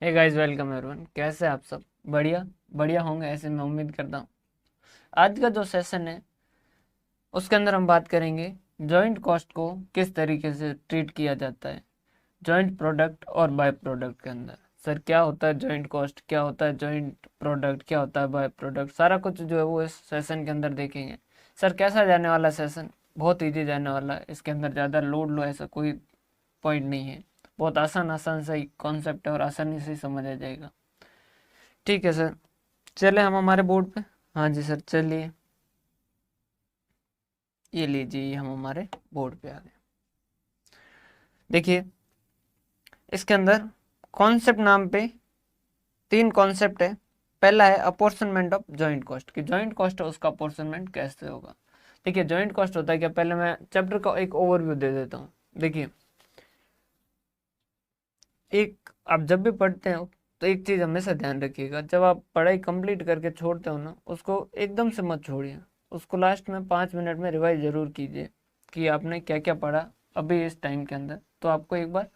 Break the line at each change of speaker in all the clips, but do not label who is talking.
Hey guys, welcome everyone. कैसे हैं आप सब? बढ़िया बढ़िया होंगे, ऐसे मैं उम्मीद करता हूँ। आज का जो सेशन है उसके अंदर हम बात करेंगे जॉइंट कॉस्ट को किस तरीके से ट्रीट किया जाता है जॉइंट प्रोडक्ट और बाय प्रोडक्ट के अंदर। सर, क्या होता है जॉइंट कॉस्ट, क्या होता है जॉइंट प्रोडक्ट, क्या होता है बाय प्रोडक्ट, सारा कुछ जो है वो इस सेशन के अंदर देखेंगे। सर, कैसा जाने वाला सेशन? बहुत ईजी जाने वाला है। इसके अंदर ज़्यादा लोड लो ऐसा कोई पॉइंट नहीं है। बहुत आसान आसान सा कॉन्सेप्ट है और आसानी से ही समझ आ जाएगा। ठीक है सर, चले हम हमारे बोर्ड पे। हाँ जी सर, चलिए। ये लीजिए, हम हमारे बोर्ड पे आ गए। देखिए, इसके अंदर कॉन्सेप्ट नाम पे 3 कॉन्सेप्ट है। पहला है अपोर्शनमेंट ऑफ जॉइंट कॉस्ट, कि जॉइंट कॉस्ट है उसका अपोर्शनमेंट कैसे होगा। देखिए, जॉइंट कॉस्ट होता है क्या, पहले मैं चैप्टर का एक ओवरव्यू दे देता हूँ। देखिए, एक आप जब भी पढ़ते हो तो एक चीज़ हमेशा ध्यान रखिएगा, जब आप पढ़ाई कंप्लीट करके छोड़ते हो ना, उसको एकदम से मत छोड़िए। उसको लास्ट में 5 मिनट में रिवाइज जरूर कीजिए कि आपने क्या क्या पढ़ा अभी इस टाइम के अंदर। तो आपको एक बार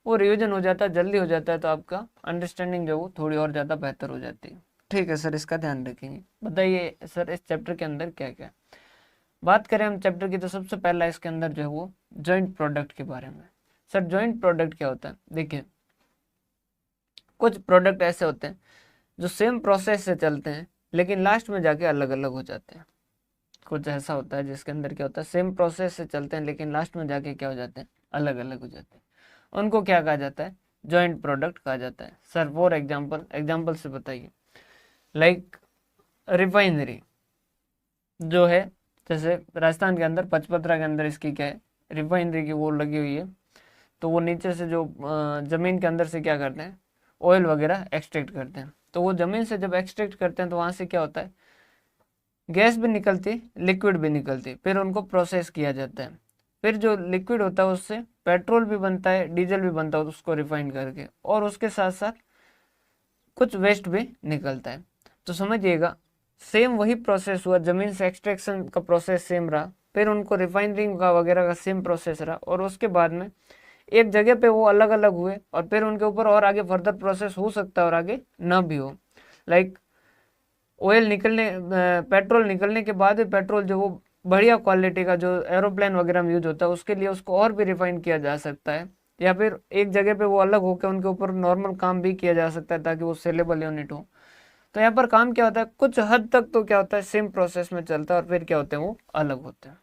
वो रिवीजन हो जाता है, जल्दी हो जाता है, तो आपका अंडरस्टैंडिंग जो वो थोड़ी और ज़्यादा बेहतर हो जाती है। ठीक है सर, इसका ध्यान रखेंगे। बताइए सर, इस चैप्टर के अंदर क्या क्या बात करें हम चैप्टर की, तो सबसे पहला इसके अंदर जो है वो जॉइंट प्रोडक्ट के बारे में। सर, जॉइंट प्रोडक्ट क्या होता है? देखिए, कुछ प्रोडक्ट ऐसे होते हैं जो सेम प्रोसेस से चलते हैं लेकिन लास्ट में जाके अलग अलग हो जाते हैं। कुछ ऐसा होता है जिसके अंदर क्या होता है, सेम प्रोसेस से चलते हैं लेकिन लास्ट में जाके क्या हो जाते हैं, अलग अलग हो जाते हैं। उनको क्या कहा जाता है? जॉइंट प्रोडक्ट कहा जाता है। सर, फॉर एग्जाम्पल से बताइए। लाइक रिफाइनरी जो है, जैसे राजस्थान के अंदर पचपत्रा के अंदर इसकी क्या है, रिफाइनरी की वो लगी हुई है। तो वो नीचे से जो ज़मीन के अंदर से क्या करते हैं, ऑयल वगैरह एक्सट्रैक्ट करते हैं। तो वो ज़मीन से जब एक्सट्रैक्ट करते हैं तो वहाँ से क्या होता है, गैस भी निकलती, लिक्विड भी निकलती, फिर उनको प्रोसेस किया जाता है। फिर जो लिक्विड होता है उससे पेट्रोल भी बनता है, डीजल भी बनता है उसको रिफाइन करके, और उसके साथ साथ कुछ वेस्ट भी निकलता है। तो समझिएगा, सेम वही प्रोसेस हुआ, ज़मीन से एक्सट्रैक्शन का प्रोसेस सेम रहा, फिर उनको रिफाइनरिंग का वगैरह का सेम प्रोसेस रहा, और उसके बाद में एक जगह पे वो अलग अलग हुए, और फिर उनके ऊपर और आगे फर्दर प्रोसेस हो सकता है और आगे ना भी हो। लाइक ऑयल निकलने पेट्रोल निकलने के बाद भी पेट्रोल जो वो बढ़िया क्वालिटी का जो एरोप्लेन वगैरह में यूज होता है उसके लिए उसको और भी रिफाइन किया जा सकता है, या फिर एक जगह पे वो अलग होकर उनके ऊपर नॉर्मल काम भी किया जा सकता है ताकि वो सेलेबल यूनिट हो। तो यहाँ पर काम क्या होता है, कुछ हद तक तो क्या होता है, सेम प्रोसेस में चलता है, और फिर क्या होते हैं, वो अलग होते हैं।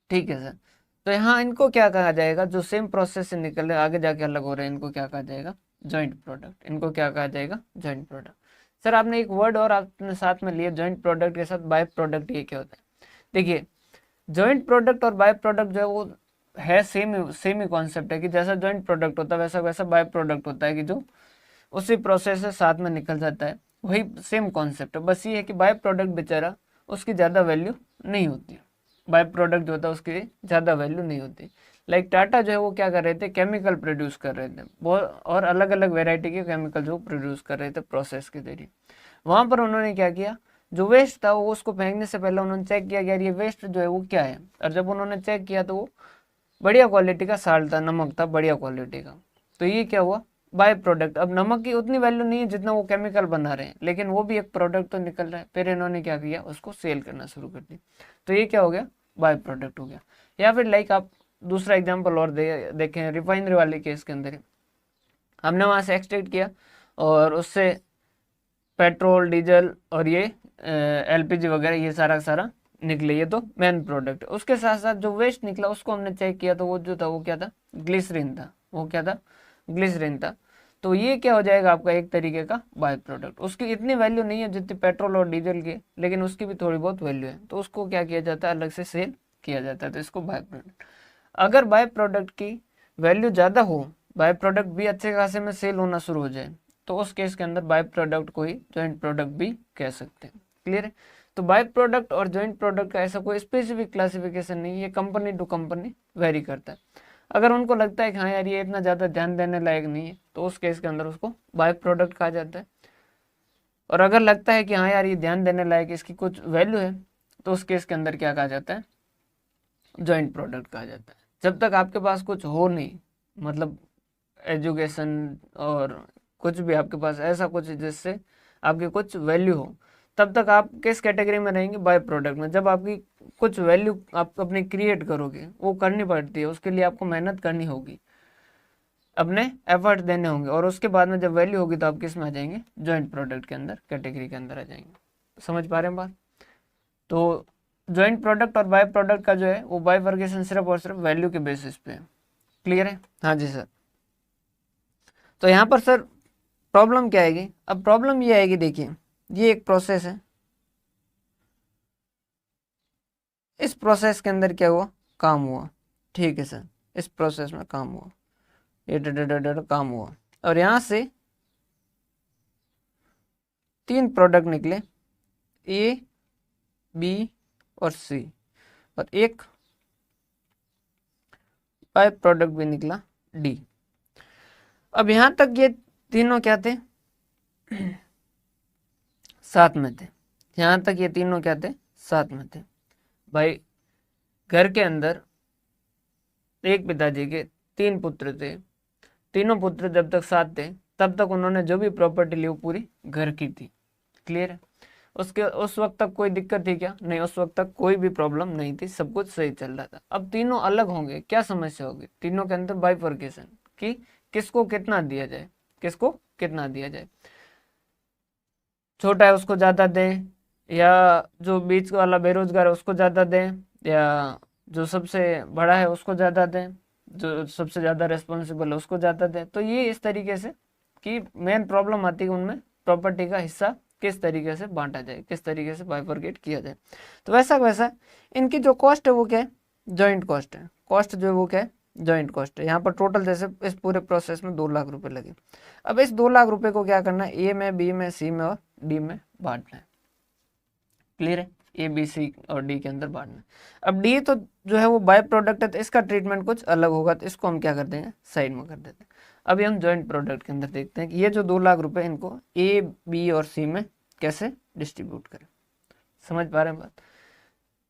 ठीक है सर। तो यहाँ इनको क्या कहा जाएगा, जो सेम प्रोसेस से निकल रहे आगे जाके अलग हो रहे हैं, इनको क्या कहा जाएगा? Joint product. इनको क्या कहा जाएगा? Joint product. सर, आपने एक वर्ड और आपने साथ में लिया जॉइंट प्रोडक्ट के साथ, बाय प्रोडक्ट। ये क्या होता है? देखिए, जॉइंट प्रोडक्ट और बाय प्रोडक्ट जो है वो है सेम ही कॉन्सेप्ट है, कि जैसा जॉइंट प्रोडक्ट होता है वैसा वैसा बाय प्रोडक्ट होता है, कि जो उसी प्रोसेस से साथ में निकल जाता है। वही सेम कॉन्सेप्ट है, बस ये है कि बाय प्रोडक्ट बेचारा उसकी ज़्यादा वैल्यू नहीं होती। बाय प्रोडक्ट जो होता है उसकी ज़्यादा वैल्यू नहीं होती। लाइक टाटा जो है वो क्या कर रहे थे, केमिकल प्रोड्यूस कर रहे थे बहुत, और अलग अलग वेराइटी के केमिकल जो प्रोड्यूस कर रहे थे प्रोसेस के जरिए। वहाँ पर उन्होंने क्या किया, जो वेस्ट था वो उसको फेंकने से पहले उन्होंने चेक किया कि यार ये वेस्ट जो है वो क्या है, और जब उन्होंने चेक किया तो वो बढ़िया क्वालिटी का साल्ट था, नमक था बढ़िया क्वालिटी का। तो ये क्या हुआ, बाय प्रोडक्ट। अब नमक की उतनी वैल्यू नहीं है जितना वो केमिकल बना रहे हैं, लेकिन वो भी एक प्रोडक्ट तो निकल रहा है। फिर इन्होंने क्या किया, उसको सेल करना शुरू कर दिया। तो ये क्या हो गया, बाय प्रोडक्ट हो गया। या फिर लाइक आप दूसरा एग्जाम्पल और देखें, रिफाइनरी वाले केस के अंदर हमने वहाँ से एक्सट्रैक्ट किया और उससे पेट्रोल डीजल और ये एलपीजी वगैरह ये सारा सारा निकले, ये तो मेन प्रोडक्ट। उसके साथ साथ जो वेस्ट निकला उसको हमने चेक किया, तो वो जो था वो क्या था, ग्लिसरीन था। वो क्या था, ग्लिसरीन था। तो ये क्या हो जाएगा आपका, एक तरीके का बाय प्रोडक्ट। उसकी इतनी वैल्यू नहीं है जितनी पेट्रोल और डीजल की, लेकिन उसकी भी थोड़ी बहुत वैल्यू है, तो उसको क्या किया जाता है, अलग से सेल किया जाता है। तो इसको बाय प्रोडक्ट। अगर बाय प्रोडक्ट की वैल्यू ज़्यादा हो, बाय प्रोडक्ट भी अच्छे खासे में सेल होना शुरू हो जाए, तो उस केस के अंदर बाय प्रोडक्ट को ही जॉइंट प्रोडक्ट भी कह सकते हैं। क्लियर है? तो बाय प्रोडक्ट और जॉइंट प्रोडक्ट का ऐसा कोई स्पेसिफिक क्लासिफिकेशन नहीं है, कंपनी टू कंपनी वेरी करता है। अगर उनको लगता है कि हाँ यार ये इतना ज़्यादा ध्यान देने लायक नहीं है, तो उस केस के अंदर उसको बाय प्रोडक्ट कहा जाता है। और अगर लगता है कि हाँ यार ये ध्यान देने लायक, इसकी कुछ वैल्यू है, तो उस केस के अंदर क्या कहा जाता है, जॉइंट प्रोडक्ट कहा जाता है। जब तक आपके पास कुछ हो नहीं, मतलब एजुकेशन और कुछ भी आपके पास ऐसा कुछ जिससे आपकी कुछ वैल्यू हो, तब तक आप किस कैटेगरी में रहेंगे, बाय प्रोडक्ट में। जब आपकी कुछ वैल्यू आप अपनी क्रिएट करोगे, वो करनी पड़ती है, उसके लिए आपको मेहनत करनी होगी, अपने एफर्ट देने होंगे, और उसके बाद में जब वैल्यू होगी तो आप किस में आ जाएंगे, जॉइंट प्रोडक्ट के अंदर, कैटेगरी के अंदर आ जाएंगे। समझ पा रहे हैं बात? तो जॉइंट प्रोडक्ट और बाय प्रोडक्ट का जो है वो बाइफर्केशन सिर्फ और सिर्फ वैल्यू के बेसिस पे है। क्लियर है? हाँ जी सर। तो यहाँ पर सर प्रॉब्लम क्या आएगी? अब प्रॉब्लम ये आएगी, देखिए ये एक प्रोसेस है, इस प्रोसेस के अंदर क्या हुआ, काम हुआ, ठीक है सर, इस प्रोसेस में काम हुआ, ये काम हुआ, और यहाँ से 3 प्रोडक्ट निकले, ए, बी और सी, और एक बाय प्रोडक्ट भी निकला, डी। अब यहां तक ये तीनों क्या थे, साथ में थे। यहां तक ये तीनों क्या थे, साथ में थे। भाई घर के अंदर एक पिताजी के 3 पुत्र थे, तीनों पुत्र जब तक साथ थे तब तक उन्होंने जो भी प्रॉपर्टी ली वो पूरी घर की थी। क्लियर है? उसके उस वक्त तक कोई दिक्कत थी क्या? नहीं, उस वक्त तक कोई भी प्रॉब्लम नहीं थी, सब कुछ सही चल रहा था। अब तीनों अलग होंगे, क्या समस्या होगी? तीनों के अंदर बाइफर्केशन कि किसको कितना दिया जाए, किसको कितना दिया जाए। छोटा है उसको ज़्यादा दें, या जो बीच वाला बेरोजगार है उसको ज़्यादा दें, या जो सबसे बड़ा है उसको ज़्यादा दें, जो सबसे ज़्यादा रिस्पॉन्सिबल है उसको ज़्यादा दें। तो ये इस तरीके से कि मेन प्रॉब्लम आती है उनमें, प्रॉपर्टी का हिस्सा किस तरीके से बांटा जाए, किस तरीके से बाइफरकेट किया जाए। तो वैसा वैसा इनकी जो कॉस्ट है वो क्या है, जॉइंट कॉस्ट है। कॉस्ट जो है वो क्या है, जॉइंट कॉस्ट है। यहाँ पर टोटल जैसे इस पूरे प्रोसेस में 2 लाख रुपए लगे। अब इस 2 लाख रुपए को क्या करना है, ए में, बी में, सी में और डी में बांटना है। क्लियर है? ए, बी, सी और डी के अंदर बांटना है। अब डी तो जो है वो बाय प्रोडक्ट है, तो इसका ट्रीटमेंट कुछ अलग होगा, तो इसको हम क्या कर देंगे, साइड में कर देते हैं। अभी हम जॉइंट प्रोडक्ट के अंदर देखते हैं कि ये जो 2 लाख रुपए इनको ए, बी और सी में कैसे डिस्ट्रीब्यूट करें। समझ पा रहे हैं बात?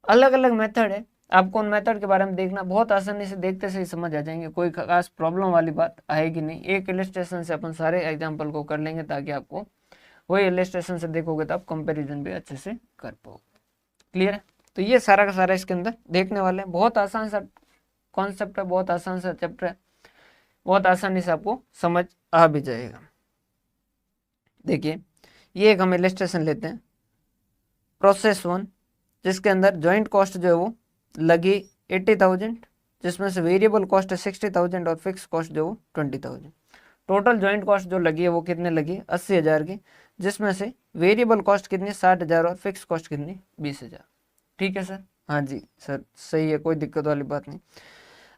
अलग अलग मेथड है, आपको उन मेथड के बारे में देखना, बहुत आसानी से देखते से ही समझ आ जाएंगे, कोई खास प्रॉब्लम वाली बात आएगी नहीं। एक इलस्ट्रेशन से अपन सारे एग्जाम्पल को कर लेंगे, ताकि आपको वही इलस्ट्रेशन से देखोगे तो आप कंपैरिजन भी अच्छे से कर पाओगे। क्लियर है? तो ये सारा का सारा इसके अंदर देखने वाले हैं। बहुत आसान सा कॉन्सेप्ट है, बहुत आसान सा चैप्टर है, बहुत आसानी से आपको समझ आ भी जाएगा। देखिए ये एक हम इलस्ट्रेशन लेते हैं, प्रोसेस 1, जिसके अंदर जॉइंट कॉस्ट जो है वो लगी 80,000, जिसमें से वेरिएबल कॉस्ट है 60,000 और फिक्स कॉस्ट जो 20,000। टोटल जॉइंट कॉस्ट जो लगी है वो कितने लगी, 80,000 की, जिसमें से वेरिएबल कॉस्ट कितनी, 60,000 और फिक्स कॉस्ट कितनी, 20,000। ठीक है सर? हाँ जी सर, सही है, कोई दिक्कत वाली बात नहीं।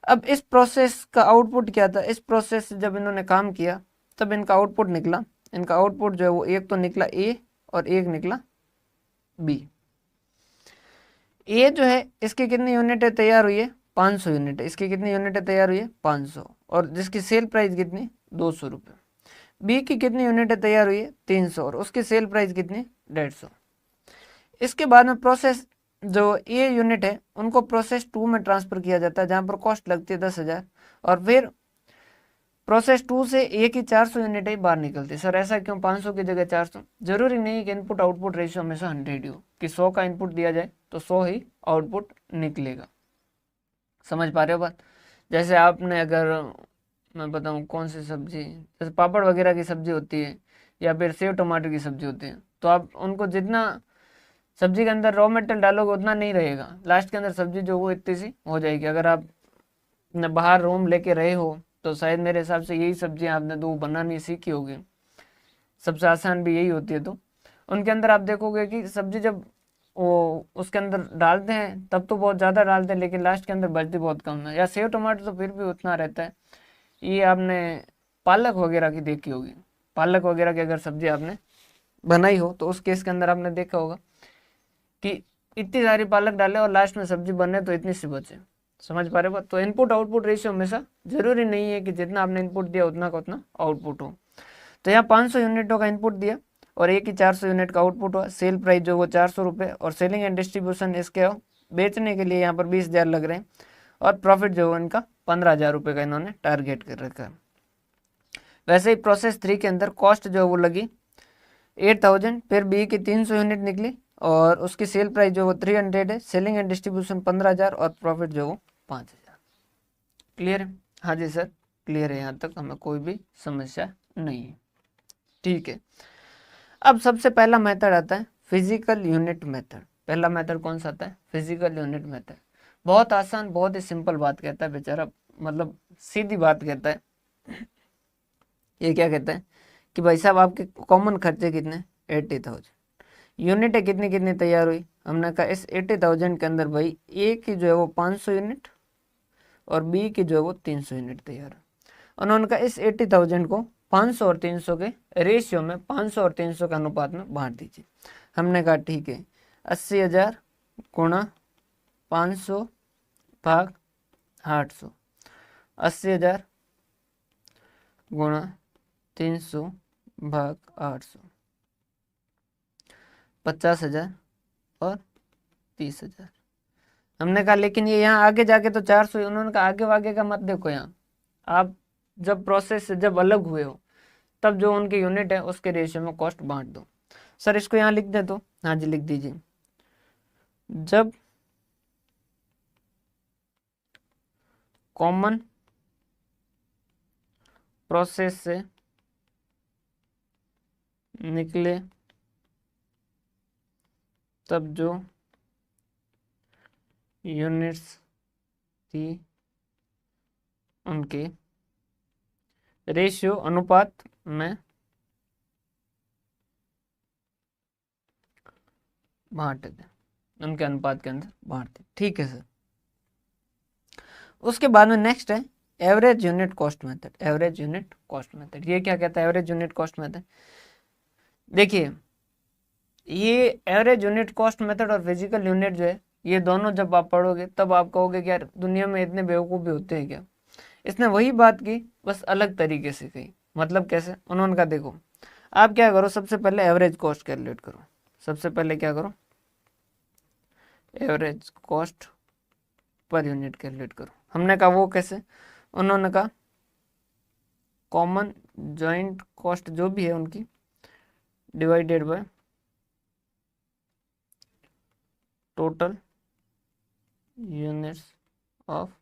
अब इस प्रोसेस का आउटपुट क्या था, इस प्रोसेस से जब इन्होंने काम किया तब इनका आउटपुट निकला, इनका आउटपुट जो है वो एक तो निकला ए और एक निकला बी। ए जो है इसकी कितनी यूनिटें तैयार हुई है, 500 यूनिट। इसकी कितनी यूनिटें तैयार हुई है, 500, और जिसकी सेल प्राइस कितनी, 200 रुपये। बी की कितनी यूनिटें तैयार हुई है, 300, और उसकी सेल प्राइस कितनी, 150। इसके बाद में प्रोसेस जो ए यूनिट है उनको प्रोसेस 2 में ट्रांसफर किया जाता है, जहाँ पर कॉस्ट लगती है 10,000, और फिर प्रोसेस 2 से ए की 400 यूनिट ही बाहर निकलती है। सर ऐसा क्यों, 500 की जगह 400? जरूरी नहीं है कि इनपुट आउटपुट रेशियो हमेशा 100 ही हो, कि 100 का इनपुट दिया जाए तो 100 ही आउटपुट निकलेगा। समझ पा रहे हो बात? जैसे आपने अगर मैं बताऊं कौन सी सब्जी, जैसे पापड़ वगैरह की सब्जी होती है, या फिर सेव टमाटर की सब्जी होती है, तो आप उनको जितना सब्जी के अंदर रॉ मटेरियल डालोगे उतना नहीं रहेगा, लास्ट के अंदर सब्जी जो वो इतनी सी हो जाएगी। अगर आप बाहर रूम लेके रहे हो तो शायद मेरे हिसाब से यही सब्जियां आपने 2 बनानी सीखी होगी, सबसे आसान भी यही होती है। तो उनके अंदर आप देखोगे कि सब्जी जब वो उसके अंदर डालते हैं तब तो बहुत ज़्यादा डालते हैं, लेकिन लास्ट के अंदर बचती बहुत कम है। या सेव टमाटर तो फिर भी उतना रहता है। ये आपने पालक वगैरह की देखी होगी, पालक वगैरह की अगर सब्जी आपने बनाई हो तो उस केस के अंदर आपने देखा होगा कि इतनी सारी पालक डाले और लास्ट में सब्जी बने तो इतनी सी बचे। समझ पा रहे हो? तो इनपुट आउटपुट रेशियो हमेशा जरूरी नहीं है कि जितना आपने इनपुट दिया उतना का उतना आउटपुट हो। तो यहाँ 500 यूनिटों का इनपुट दिया और एक ही 400 यूनिट का आउटपुट हुआ। सेल प्राइस जो वो 400 रुपये, और सेलिंग एंड डिस्ट्रीब्यूशन इसके बेचने के लिए यहाँ पर 20,000 लग रहे हैं, और प्रॉफिट जो है इनका 15,000 रुपये का इन्होंने टारगेट कर रखा है। वैसे ही प्रोसेस 3 के अंदर कॉस्ट जो है वो लगी 8000, फिर बी की 300 यूनिट निकली और उसकी सेल प्राइस जो वो 300 है, सेलिंग एंड डिस्ट्रीब्यूशन 15,000 और प्रॉफिट जो वो 5,000। क्लियर है? हाँ जी सर क्लियर है, यहाँ तक हमें कोई भी समस्या नहीं है। ठीक है, अब सबसे पहला मेथड आता है फिजिकल यूनिट मेथड। पहला मेथड कौन सा आता है? Physical unit method. बहुत आसान, बहुत ही सिंपल बात कहता है बेचारा, मतलब सीधी बात कहता है। ये क्या कहता है कि भाई साहब आपके कॉमन खर्चे कितने? 80,000। यूनिट कितनी कितनी तैयार हुई? हमने कहा इस 80,000 के अंदर भाई ए की जो है वो 500 यूनिट और बी की जो है वो 300 यूनिट तैयार है। उन्होंने कहा इस 80,000 को 500 और 300 के रेशियो में, 500 और 300 के अनुपात में बांट दीजिए। हमने कहा ठीक है, 80,000 गुणा 500 भाग 800, 80,000 गुणा 300 भाग 800, 50,000 और 30,000। हमने कहा लेकिन ये यहाँ आगे जाके तो 400 है। उन्होंने कहा आगे वागे का मत देखो, यहाँ आप जब प्रोसेस से जब अलग हुए हो तब जो उनके यूनिट है उसके रेशियो में कॉस्ट बांट दो। सर इसको यहाँ लिख दे तो? हाँ जी लिख दीजिए। जब कॉमन प्रोसेस से निकले तब जो यूनिट्स थी उनके रेशियो अनुपात में बांट दे, उनके अनुपात के अंदर बांट दे। ठीक है सर। उसके बाद में नेक्स्ट है average unit cost method. Average unit cost method ये क्या कहता है? एवरेज यूनिट कॉस्ट मेथड देखिए, ये एवरेज यूनिट कॉस्ट मेथड और फिजिकल यूनिट जो है, ये दोनों जब आप पढ़ोगे तब आप कहोगे कि यार दुनिया में इतने बेवकूफ़ भी होते हैं क्या? इसने वही बात की, बस अलग तरीके से कही। मतलब कैसे? उन्होंने कहा देखो आप क्या करो, सबसे पहले एवरेज कॉस्ट कैलकुलेट करो। सबसे पहले क्या करो? Average cost per unit calculate करो। हमने कहा वो कैसे? उन्होंने कहा कॉमन जॉइंट कॉस्ट जो भी है उनकी divided by total units of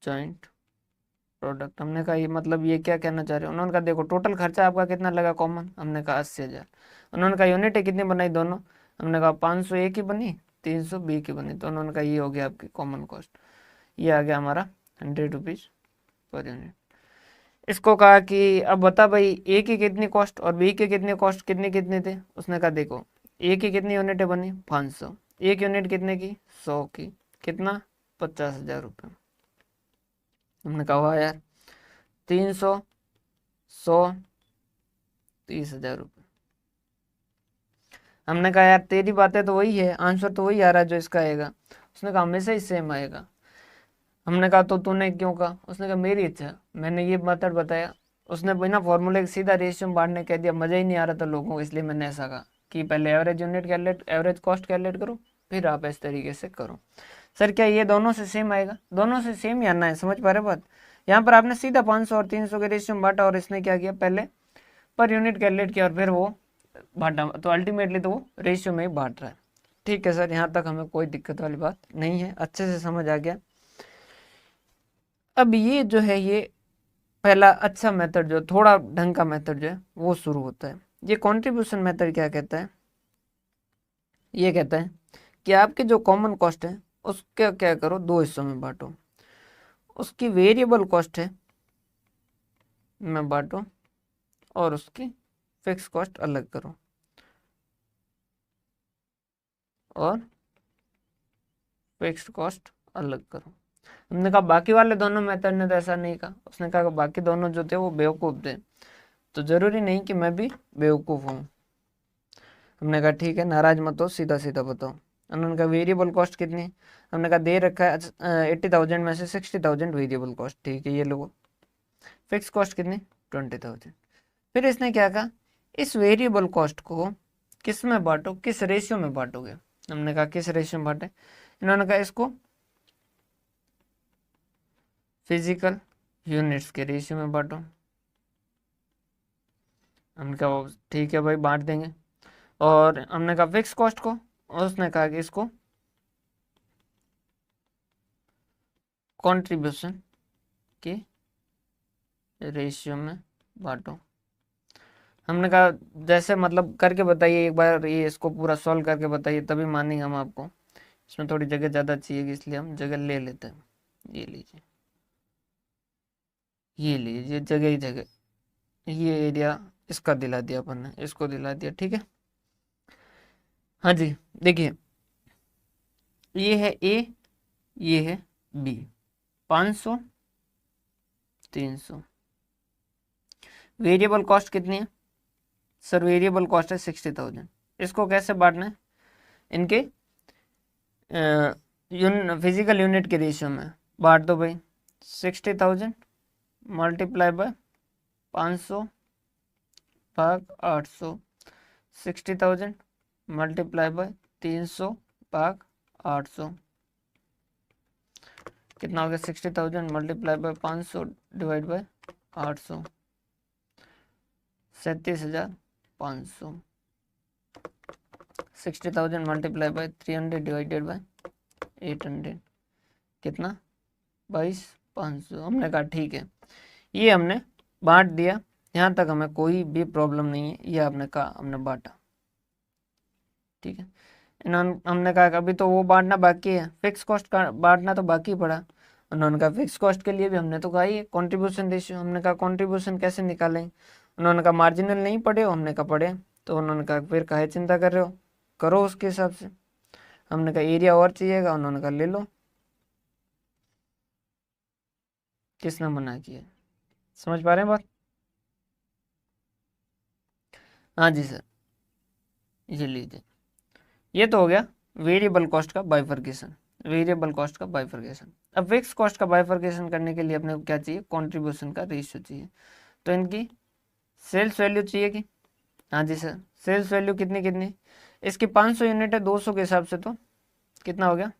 joint product. हमने कहा ये मतलब ये क्या कहना चाह रहे हैं? उन्होंने कहा देखो टोटल खर्चा आपका कितना लगा कॉमन? हमने कहा 80,000। उन्होंने कहा यूनिट कितनी बनाई दोनों? हमने कहा 500 ए की बनी, 300 बी की बनी। तो उन्होंने कहा ये हो गया आपकी कॉमन कॉस्ट, ये आ गया हमारा 100 रुपीज़ पर यूनिट। इसको कहा कि अब बता भाई ए की कितनी कॉस्ट और बी की कितनी कॉस्ट, कितनी कितनी थे? उसने कहा देखो ए की कितनी यूनिटें बनी? 500। एक यूनिट कितने की? 100 की। कितना? 50,000 रुपये। हमने कहा वाह यार, 300, 100, 30,000 रुपये। हमने कहा यार तेरी बातें तो वही है, आंसर तो वही आ रहा है जो इसका आएगा। उसने कहा हमेशा ही सेम आएगा। हमने कहा तो तूने क्यों कहा? उसने कहा मेरी इच्छा, मैंने ये मेथड बताया। उसने बिना फॉर्मूले के सीधा रेशियो में बांटने कह दिया, मज़ा ही नहीं आ रहा था लोगों को, इसलिए मैंने ऐसा कहा कि पहले average unit calculate, average cost calculate करो, फिर आप इस तरीके से करो। सर क्या ये दोनों से सेम आएगा? दोनों से सेम ही आना है, समझ पा रहे बात? यहाँ पर आपने सीधा 500 और 300 के रेशियो में बांटा और इसने क्या किया, पहले पर यूनिट कैलकुलेट किया और फिर वो बांटा, तो अल्टीमेटली तो वो रेशियो में ही बांट रहा है। ठीक है सर, यहाँ तक हमें कोई दिक्कत वाली बात नहीं है, अच्छे से समझ आ गया। अब ये जो है, ये पहला अच्छा मेथड जो थोड़ा ढंग का मेथड जो है वो शुरू होता है। ये कंट्रीब्यूशन मेथड क्या कहता है? ये कहता है कि आपके जो कॉमन कॉस्ट है उसके क्या करो, दो हिस्सों में बांटो। उसकी वेरिएबल कॉस्ट है में बांटो और उसकी फिक्स कॉस्ट अलग करो। और फिक्स्ड कॉस्ट अलग करो। हमने कहा बाकी वाले दोनों मेथड ने तो ऐसा नहीं कहा। उसने कहा कि बाकी दोनों जो थे वो बेवकूफ़ थे, तो ज़रूरी नहीं कि मैं भी बेवकूफ़ हूँ। हमने कहा ठीक है, नाराज मत हो, सीधा सीधा बताओ। उन्होंने कहा वेरिएबल कॉस्ट कितनी? हमने कहा दे रखा है 80,000 में से 60,000 वेरिएबल कॉस्ट, ठीक है ये लोगो। फिक्स कॉस्ट कितनी? 20,000। फिर इसने क्या कहा, इस वेरिएबल कॉस्ट को किस में बांटो, किस रेशियो में बांटोगे? हमने कहा किस रेशियो में बांटे? इन्होंने कहा इसको फिजिकल यूनिट्स के रेशियो में बांटो। हमने कहा ठीक है भाई बांट देंगे। और हमने कहा फिक्स कॉस्ट को, और उसने कहा कि इसको कंट्रीब्यूशन के रेशियो में बांटो। हमने कहा जैसे मतलब करके बताइए एक बार, ये इसको पूरा सॉल्व करके बताइए तभी मानेंगे हम आपको। इसमें थोड़ी जगह ज़्यादा चाहिए इसलिए हम जगह ले लेते हैं। ये लीजिए, ये लीजिए जगह ही जगह, ये एरिया इसका दिला दिया अपन ने, इसको दिला दिया, ठीक है। हाँ जी, देखिए ये है ए, ये है बी, 500 300। वेरिएबल कॉस्ट कितनी है सर? वेरिएबल कॉस्ट है 60,000। इसको कैसे बांटना है? इनके फिजिकल यूनिट के रेशियो में बांट दो भाई। 60,000 मल्टीप्लाई बाय 500 भाग 800, 60,000 मल्टीप्लाई बाय 300 भाग 800, कितना हो गया? 60,000 multiply by 500 divide by 800, 37,500। 60,000 multiply by 300 divided by 800, कितना? 22,500। हमने कहा ठीक है, ये हमने बांट दिया, यहाँ तक हमें कोई भी प्रॉब्लम नहीं है। ये आपने कहा, हमने बांटा, ठीक है। हमने कहा कि अभी तो वो बांटना बाकी है, फिक्स कॉस्ट का बांटना तो बाकी पड़ा। उन्होंने कहा फिक्स कॉस्ट के लिए भी हमने तो कहा ही कंट्रीब्यूशन रेशियो। हमने कहा कंट्रीब्यूशन कैसे निकालें? उन्होंने कहा मार्जिनल नहीं पढ़े हो? हमने कहा पढ़े। तो उन्होंने कहा फिर काहे चिंता कर रहे हो, करो उसके हिसाब से। हमने कहा एरिया और चाहिएगा? उन्होंने कहा ले लो। किसने मना किया? समझ पा रहे हैं बात? हाँ जी सर, ये लीजिए, ये तो हो गया वेरिएबल कॉस्ट का बाइफर्केशन। वेरिएबल कॉस्ट का बाइफर्केशन। अब फिक्स कॉस्ट का बाइफर्केशन करने के लिए अपने को क्या चाहिए? कंट्रीब्यूशन का रेशियो चाहिए। तो इनकी सेल्स वैल्यू चाहिए कि? हाँ जी सर, सेल्स वैल्यू कितनी कितनी? इसकी 500 यूनिट है 200 के हिसाब से, तो कितना हो गया?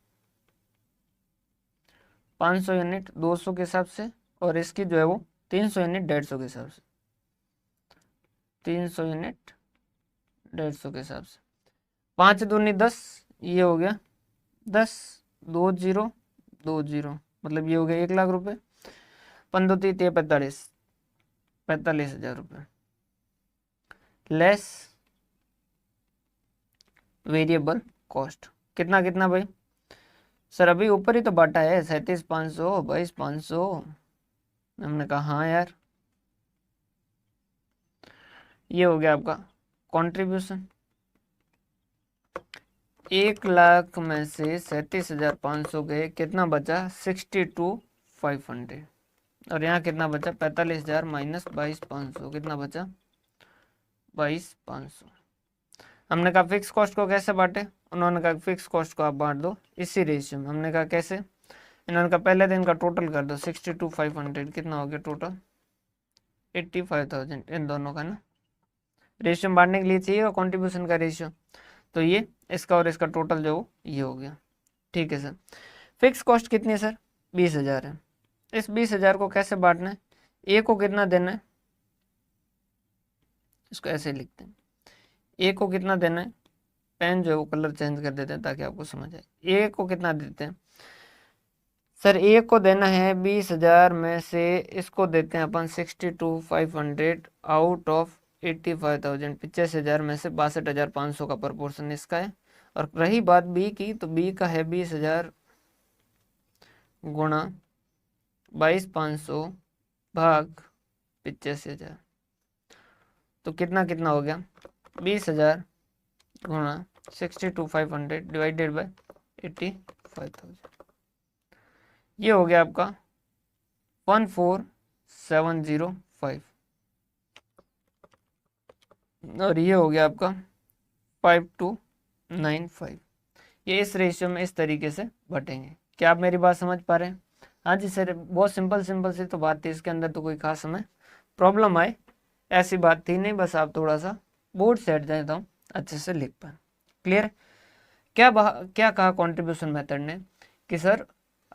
500 यूनिट 200 के हिसाब से, और इसकी जो है वो 300 यूनिट 150 के हिसाब से। 300 यूनिट 150 के हिसाब से। 5 दूनी 10, ये हो गया 10, 2 0 2 0, मतलब ये हो गया 1 लाख रुपए। 15 30 45,000 रुपये लेस वेरिएबल कॉस्ट। कितना कितना भाई? सर अभी ऊपर ही तो बांटा है, 37,500 22,500। हमने कहा हाँ यार, ये हो गया आपका कंट्रीब्यूशन। 1 लाख में से 37,500 गए, कितना बचा? 62,500। और यहाँ कितना बचा? 45,000 माइनस 22,500, कितना बचा? 22,500। हमने कहा फिक्स कॉस्ट को कैसे बांटे? उन्होंने कहा फिक्स कॉस्ट को आप बांट दो इसी रेशियो में। हमने कहा कैसे? इन्होंने कहा पहले दिन का टोटल कर दो, 62,500, कितना हो गया टोटल? 85,000। इन दोनों का ना रेशियो बांटने के लिए चाहिए कंट्रीब्यूशन का रेशियो। तो ये इसका और इसका टोटल जो ये हो गया, ठीक है सर। फिक्स कॉस्ट कितनी है सर? 20,000 है। इस 20,000 को कैसे बांटना है? ए को कितना देना है? इसको ऐसे लिखते हैं, ए को कितना देना है? पेन जो है वो कलर चेंज कर देते हैं ताकि आपको समझ आए। ए को कितना देते हैं सर? ए को देना है 20,000 में से, इसको देते हैं अपन 62,500 आउट ऑफ 85,000। 85,000 में से 62,500 का प्रपोर्शन इसका है। और रही बात बी की, तो बी का है 20,000 गुणा 22,500 भाग 85,000। तो कितना कितना हो गया? 20,000 गुणा 62,500 डिवाइडेड बाय 85,000। ये हो गया आपका 14,705। और ये हो गया आपका 5,295। ये इस रेशियो में इस तरीके से बटेंगे। क्या आप मेरी बात समझ पा रहे हैं? हाँ जी सर, बहुत सिंपल सिंपल सी तो बात थी, इसके अंदर तो कोई खास हमें प्रॉब्लम आए ऐसी बात थी नहीं। बस आप थोड़ा सा बोर्ड से हट जाए तो हम अच्छे से लिख पाए। क्लियर? क्या क्या कहा कंट्रीब्यूशन मेथड ने कि सर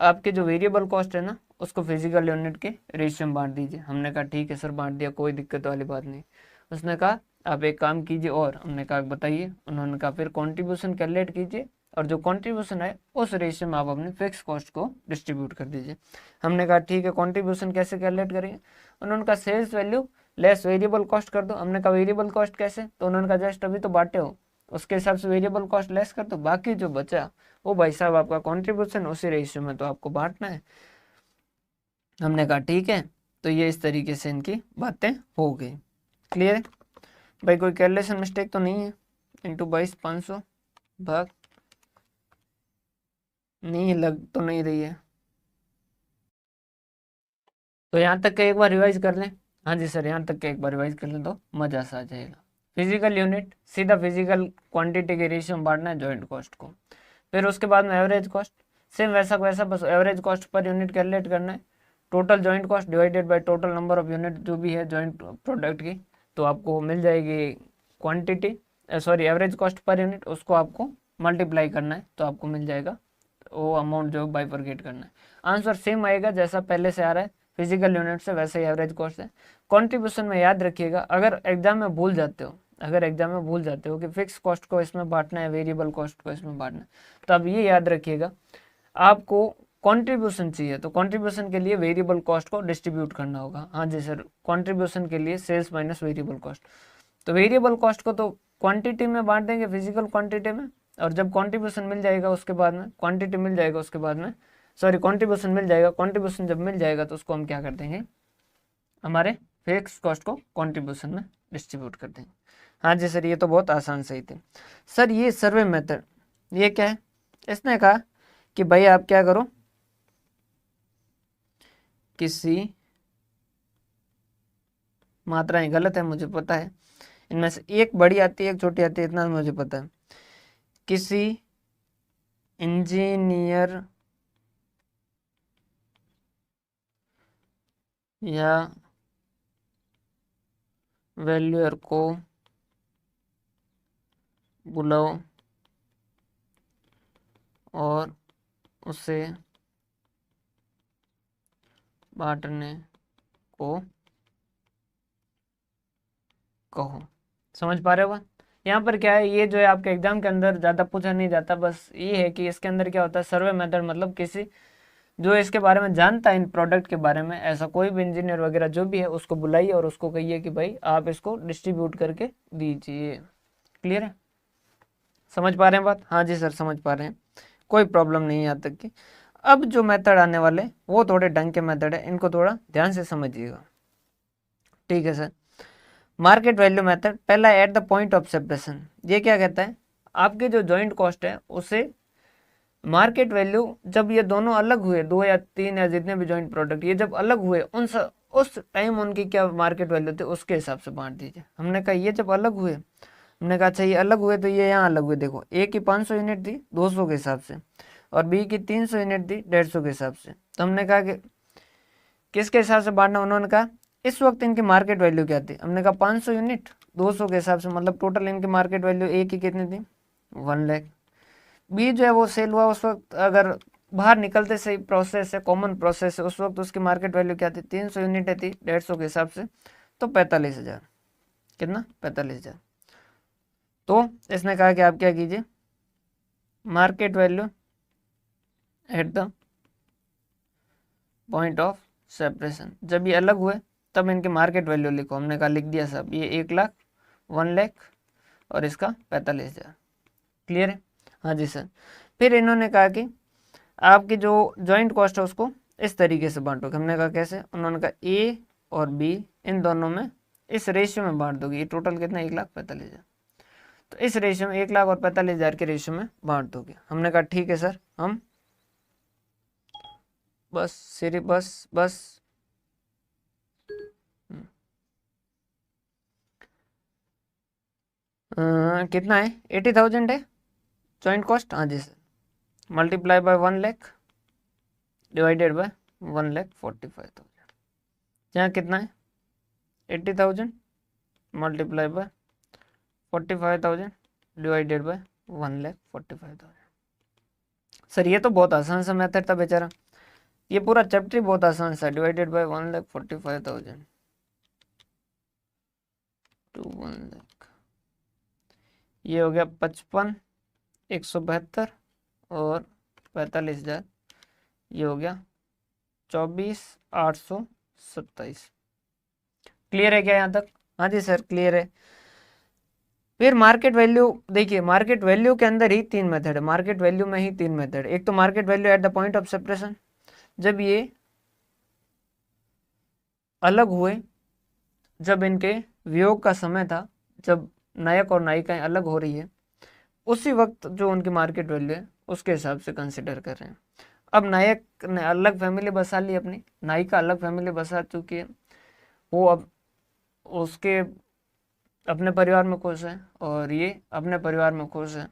आपके जो वेरिएबल कॉस्ट है ना उसको फिजिकल यूनिट के रेशियो में बांट दीजिए। हमने कहा ठीक है सर बांट दिया, कोई दिक्कत वाली बात नहीं। उसने कहा आप एक काम कीजिए, और हमने कहा बताइए। उन्होंने कहा फिर कंट्रीब्यूशन कैलकुलेट कीजिए और जो कंट्रीब्यूशन है उस रेशियो में आप अपने फिक्स कॉस्ट को डिस्ट्रीब्यूट कर दीजिए। हमने कहा ठीक है, कंट्रीब्यूशन कैसे कैलकुलेट करेंगे? उन्होंने कहा sales value less variable cost कर दो। हमने कहा वेरिएबल कॉस्ट कैसे? तो उन्होंने कहा जस्ट अभी तो बांटे हो, उसके हिसाब से वेरिएबल कॉस्ट लेस कर दो, बाकी जो बचा वो भाई साहब आपका कंट्रीब्यूशन, उसी रेशियो में तो आपको बांटना है। हमने कहा ठीक है। तो ये इस तरीके से इनकी बातें हो गई। क्लियर है भाई? कोई कैलकुलेशन मिस्टेक तो नहीं है? इंटू 22,500 भाग, नहीं लग तो नहीं रही है। तो यहाँ तक के एक बार रिवाइज कर लें। हाँ जी सर, यहाँ तक के एक बार रिवाइज कर लें तो मजा सा आ जाएगा। फिजिकल यूनिट सीधा फिजिकल क्वांटिटी के रेशियो में बांटना है जॉइंट कॉस्ट को। फिर उसके बाद में एवरेज कॉस्ट, सेम वैसा को वैसा, बस average cost per unit calculate करना है। Total joint cost divided by total number of unit जो भी है जॉइंट प्रोडक्ट की, तो आपको मिल जाएगी quantity, sorry average cost per unit, उसको आपको मल्टीप्लाई करना है तो आपको मिल जाएगा वो अमाउंट जो बाइफरकेट करना है। आंसर सेम आएगा जैसा पहले से आ रहा है, फिजिकल यूनिट से वैसे ही एवरेज कॉस्ट है। कंट्रीब्यूशन में याद रखिएगा, अगर एग्जाम में भूल जाते हो कि फिक्स कॉस्ट को इसमें बांटना है, वेरिएबल कॉस्ट को इसमें बांटना है, तो अब ये याद रखिएगा आपको कंट्रीब्यूशन चाहिए तो कंट्रीब्यूशन के लिए वेरिएबल कॉस्ट को डिस्ट्रीब्यूट करना होगा। हाँ जी सर, कंट्रीब्यूशन के लिए सेल्स माइनस वेरिएबल कॉस्ट, तो वेरिएबल कॉस्ट को तो क्वांटिटी में बांट देंगे, फिजिकल क्वांटिटी में, और जब कंट्रीब्यूशन मिल जाएगा उसके बाद में, क्वांटिटी मिल जाएगा उसके बाद में, सॉरी कंट्रीब्यूशन मिल जाएगा, कंट्रीब्यूशन जब मिल जाएगा तो उसको हम क्या कर देंगे, हमारे फिक्स कॉस्ट को कंट्रीब्यूशन में डिस्ट्रीब्यूट कर देंगे। हाँ जी सर, ये तो बहुत आसान सही थे। सर ये सर्वे मेथड ये क्या है? इसने कहा कि भाई आप क्या करो, किसी मात्राएं गलत है मुझे पता है, इनमें से एक बड़ी आती है एक छोटी आती है, इतना मुझे पता है। किसी इंजीनियर या वैल्यूअर को बुलाओ और उसे बांटने को कहो। समझ पा रहे हो? यहाँ पर क्या है, ये जो है आपके एग्जाम के अंदर ज़्यादा पूछा नहीं जाता, बस ये है कि इसके अंदर क्या होता है, सर्वे मेथड मतलब किसी जो इसके बारे में जानता है, इन प्रोडक्ट के बारे में, ऐसा कोई भी इंजीनियर वगैरह जो भी है उसको बुलाइए और उसको कहिए कि भाई आप इसको डिस्ट्रीब्यूट करके दीजिए। क्लियर है? समझ पा रहे हैं बात? हाँ जी सर समझ पा रहे हैं, कोई प्रॉब्लम नहीं है यहाँ तक की। अब जो मेथड आने वाले वो थोड़े ढंग के मेथड है, इनको थोड़ा ध्यान से समझिएगा। ठीक है सर। मार्केट वैल्यू मेथड, पहला at the point of separation, ये क्या कहता है, आपके जो जॉइंट कॉस्ट है उसे मार्केट वैल्यू, जब ये दोनों अलग हुए, 2 या 3 या जितने भी जॉइंट प्रोडक्ट ये जब अलग हुए, उस टाइम उनकी क्या मार्केट वैल्यू थी उसके हिसाब से बांट दीजिए। हमने कहा ये जब अलग हुए, हमने कहा अच्छा ये अलग हुए तो ये यहाँ अलग हुए, देखो ए की 500 यूनिट थी 200 के हिसाब से और बी की 300 यूनिट थी 150 के हिसाब से। तो हमने कहा कि किसके हिसाब से बांटना, उन्होंने कहा इस वक्त इनकी मार्केट वैल्यू क्या थी, हमने कहा 500 यूनिट 200 के हिसाब से, मतलब टोटल इनकी मार्केट वैल्यू ए की कितनी थी 1 लाख। बी जो है वो सेल हुआ उस वक्त, अगर बाहर निकलते से प्रोसेस है, कॉमन प्रोसेस है, उस वक्त उसकी मार्केट वैल्यू क्या थी 300 यूनिट थी 150 के हिसाब से, तो 45,000, कितना 45,000। तो इसने कहा कि आप क्या कीजिए, market value at the point of separation, जब ये अलग हुए तब इनकी मार्केट वैल्यू लिखो। हमने कहा लिख दिया सब, ये 1 लाख 1 लाख और इसका 45,000। क्लियर है? हाँ जी सर। फिर इन्होंने कहा कि आपकी जो जॉइंट कॉस्ट है उसको इस तरीके से बांटोगे। हमने कहा कैसे, उन्होंने कहा ए और बी इन दोनों में इस रेशियो में बांट दोगे। ये टोटल कितना 1,45,000, तो इस रेशियो में 1 लाख और 45,000 के रेशियो में बांट दोगे। हमने कहा ठीक है सर, हम बस सिर्फ बस कितना है 80,000 है जॉइंट कॉस्ट। हाँ जी sir, multiply by 1 lakh divided by 1,45,000, यहाँ कितना है 80,000 multiply by 45,000 divided by 1,45,000। Sir ये तो बहुत आसान सा मेथड था बेचारा, ये पूरा चैप्टर ही बहुत आसान सा, डिवाइडेड बाय 1,45,000 टू 1 लाख, ये हो गया 55 172 और 45,000, ये हो गया 24,827। क्लियर है क्या यहाँ तक? हाँ जी सर क्लियर है। फिर मार्केट वैल्यू देखिए, मार्केट वैल्यू के अंदर ही तीन मेथड है, मार्केट वैल्यू में ही तीन मेथड। एक तो market value at the point of separation, जब ये अलग हुए, जब इनके वियोग का समय था, जब नायक और नायिकाएं अलग हो रही है, उसी वक्त जो उनकी मार्केट वैल्यू है उसके हिसाब से कंसिडर कर रहे हैं। अब नायक ने अलग फैमिली बसा ली अपनी, नायिका अलग फैमिली बसा चुकी है, वो अब उसके अपने परिवार में खुश है और ये अपने परिवार में खुश है,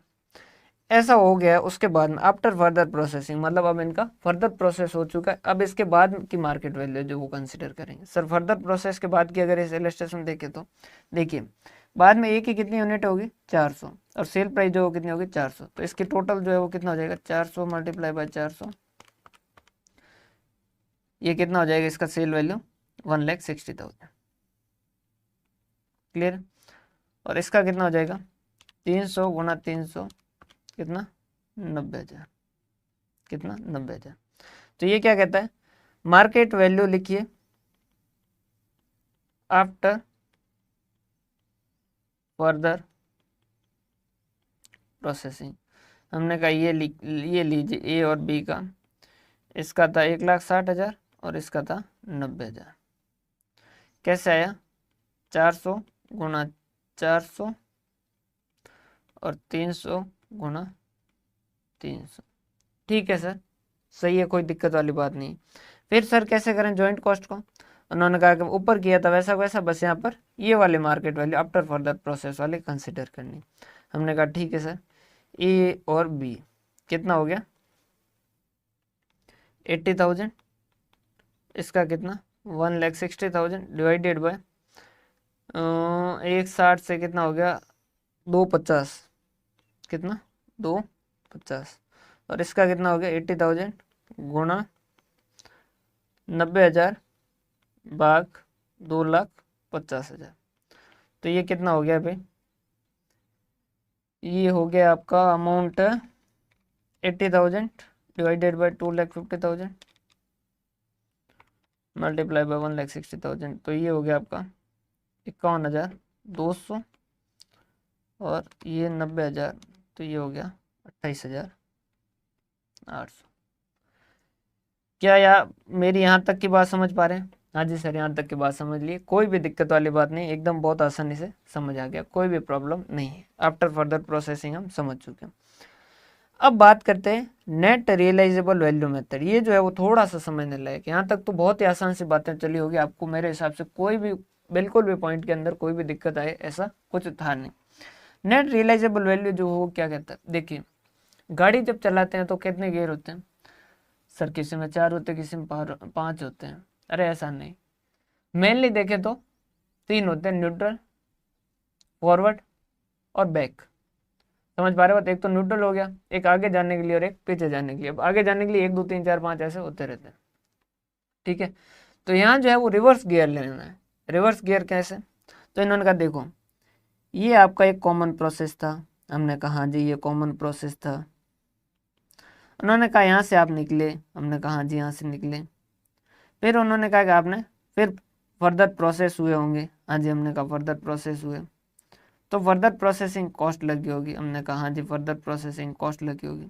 ऐसा हो गया। उसके बाद में आफ्टर फर्दर प्रोसेसिंग, मतलब अब इनका फर्दर प्रोसेस हो चुका है, अब इसके बाद की मार्केट वैल्यू जो वो कंसिडर करेंगे। सर फर्दर प्रोसेस के बाद की अगर इस इलस्ट्रेशन देखें तो देखिए, बाद में ए की कितनी यूनिट होगी 400 और सेल प्राइस जो कितनी होगी 400, तो इसकी टोटल जो है वो कितना हो जाएगा 400 मल्टीप्लाई बाय 400, ये कितना हो जाएगा इसका सेल वैल्यू 1,60,000। क्लियर? और इसका कितना हो जाएगा 300 गुना 300 कितना 90,000, कितना 90,000। तो ये क्या कहता है, मार्केट वैल्यू लिखिए आफ्टर फर्दर प्रोसेसिंग। हमने कहा ये लीजिए ए और बी का, इसका था 1,60,000 और इसका था 90,000। कैसे आया 400 गुना 400 और 300 गुना 300। ठीक है सर, सही है, कोई दिक्कत वाली बात नहीं। फिर सर कैसे करें जॉइंट कॉस्ट को? उन्होंने कहा कि ऊपर किया था वैसा वैसा, बस यहाँ पर ये वाले market value after further process वाले कंसिडर करनी। हमने कहा ठीक है सर, ए और बी कितना हो गया 80,000, इसका कितना 1,60,000 डिवाइडेड बाय 160 से कितना हो गया 250, कितना 250, और इसका कितना हो गया 80,000 गुणा 90,000 भाग 2,50,000। तो ये कितना हो गया भाई, ये हो गया आपका amount 80,000 divided by 2,50,000 multiply by 1,60,000, तो ये हो गया आपका 51,200 और ये 90,000, तो ये हो गया 28,800। क्या यार मेरी यहाँ तक की बात समझ पा रहे हैं? हाँ जी सर, यहाँ तक की बात समझ लिए, कोई भी दिक्कत वाली बात नहीं, एकदम बहुत आसानी से समझ आ गया, कोई भी प्रॉब्लम नहीं है। आफ्टर फर्दर प्रोसेसिंग हम समझ चुके हैं। अब बात करते हैं नेट रियलाइजेबल वैल्यू मेथड। ये जो है वो थोड़ा सा समझने लायक, यहाँ तक तो बहुत ही आसान सी बातें चली होगी आपको, मेरे हिसाब से कोई भी बिल्कुल भी पॉइंट के अंदर कोई भी दिक्कत आए ऐसा कुछ था नहीं। नेट रियलाइजेबल वैल्यू जो हो क्या कहता है, देखिए गाड़ी जब चलाते हैं तो कितने गियर होते हैं सर? किसी में 4 होते हैं, किसी में 5 होते हैं। अरे ऐसा नहीं, मेनली देखें तो 3 होते हैं, न्यूट्रल, फॉरवर्ड और बैक। समझ पा रहे हो? एक तो न्यूट्रल हो गया, एक आगे जाने के लिए और एक पीछे जाने के लिए। अब आगे जाने के लिए 1 2 3 4 5 ऐसे होते रहते हैं, ठीक है। तो यहाँ जो है वो रिवर्स गियर लेना है। रिवर्स गियर कैसे? तो इन्होंने कहा देखो ये आपका एक कॉमन प्रोसेस था, हमने कहा हाँ जी ये कॉमन प्रोसेस था। उन्होंने कहा यहाँ से आप निकले, हमने कहा हाँ जी यहाँ से निकले। फिर उन्होंने कहा कि आपने फिर फर्दर प्रोसेस हुए होंगे, हाँ जी हमने कहा फर्दर प्रोसेस हुए, तो फर्दर प्रोसेसिंग कॉस्ट लगी होगी, हमने कहा हाँ जी फर्दर प्रोसेसिंग कॉस्ट लगी होगी।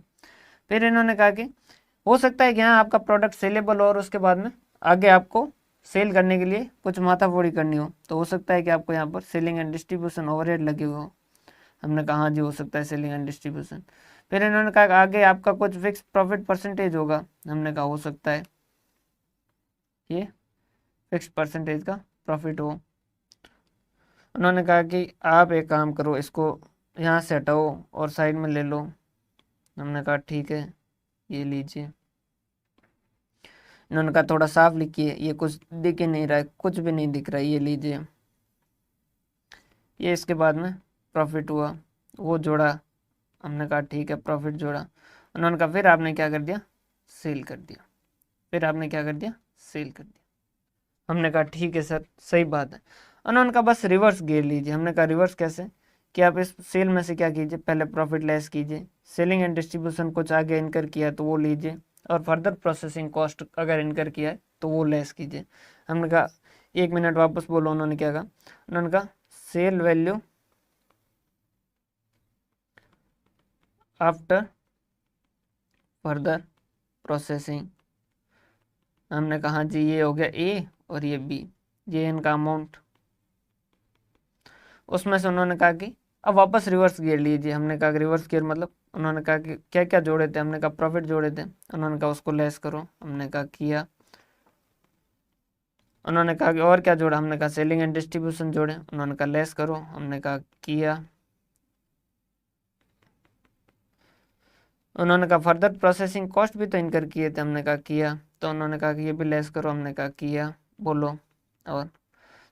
फिर इन्होंने कहा कि हो सकता है कि यहाँ आपका प्रोडक्ट सेलेबल और उसके बाद में आगे आपको सेल करने के लिए कुछ माथाफोड़ी करनी हो, तो हो सकता है कि आपको यहाँ पर सेलिंग एंड डिस्ट्रीब्यूशन ओवरहेड लगे हुए हो, हमने कहा हाँ जी हो सकता है सेलिंग एंड डिस्ट्रीब्यूशन। फिर इन्होंने कहा आगे आपका कुछ फिक्स प्रॉफिट परसेंटेज होगा, हमने कहा हो सकता है ये फिक्स परसेंटेज का प्रॉफिट हो। उन्होंने कहा कि आप एक काम करो, इसको यहाँ से हटाओ और साइड में ले लो, हमने कहा ठीक है ये लीजिए। इन्होंने कहा थोड़ा साफ लिखिए, ये कुछ दिख ही नहीं रहा है, कुछ भी नहीं दिख रहा है, ये लीजिए। ये इसके बाद में प्रॉफिट हुआ, वो जोड़ा, हमने कहा ठीक है प्रॉफिट जोड़ा। उन्होंने कहा फिर आपने क्या कर दिया सेल कर दिया, फिर आपने क्या कर दिया सेल कर दिया। हमने कहा ठीक है सर सही बात है। उन्होंने कहा बस रिवर्स गियर लीजिए। हमने कहा रिवर्स कैसे, कि आप इस सेल में से क्या कीजिए, पहले प्रॉफिट लेस कीजिए, सेलिंग एंड डिस्ट्रीब्यूशन कुछ आगे इनकर किया तो वो लीजिए, और फर्दर प्रोसेसिंग कॉस्ट अगर इनकर किया है तो वो लेस कीजिए। हमने कहा 1 मिनट वापस बोलो। उन्होंने क्या कहा, उन्होंने कहा sale value after further processing. हमने कहा जी ये हो गया ए और ये बी, ये इनका अमाउंट। उसमें से उन्होंने कहा कि अब वापस रिवर्स गियर लीजिए। हमने कहा रिवर्स गियर मतलब, उन्होंने कहा कि क्या क्या जोड़े थे, हमने कहा प्रॉफिट जोड़े थे। उन्होंने कहा उसको लेस करो। हमने कहा किया। उन्होंने कहा कि और क्या जोड़ा, हमने कहा सेलिंग एंड डिस्ट्रीब्यूशन जोड़े। उन्होंने कहा लेस करो। हमने कहा किया। उन्होंने कहा फर्दर प्रोसेसिंग कॉस्ट भी तो इनकर किए थे। हमने कहा किया। तो उन्होंने कहा कि ये भी लेस करो। हमने कहा किया। बोलो और।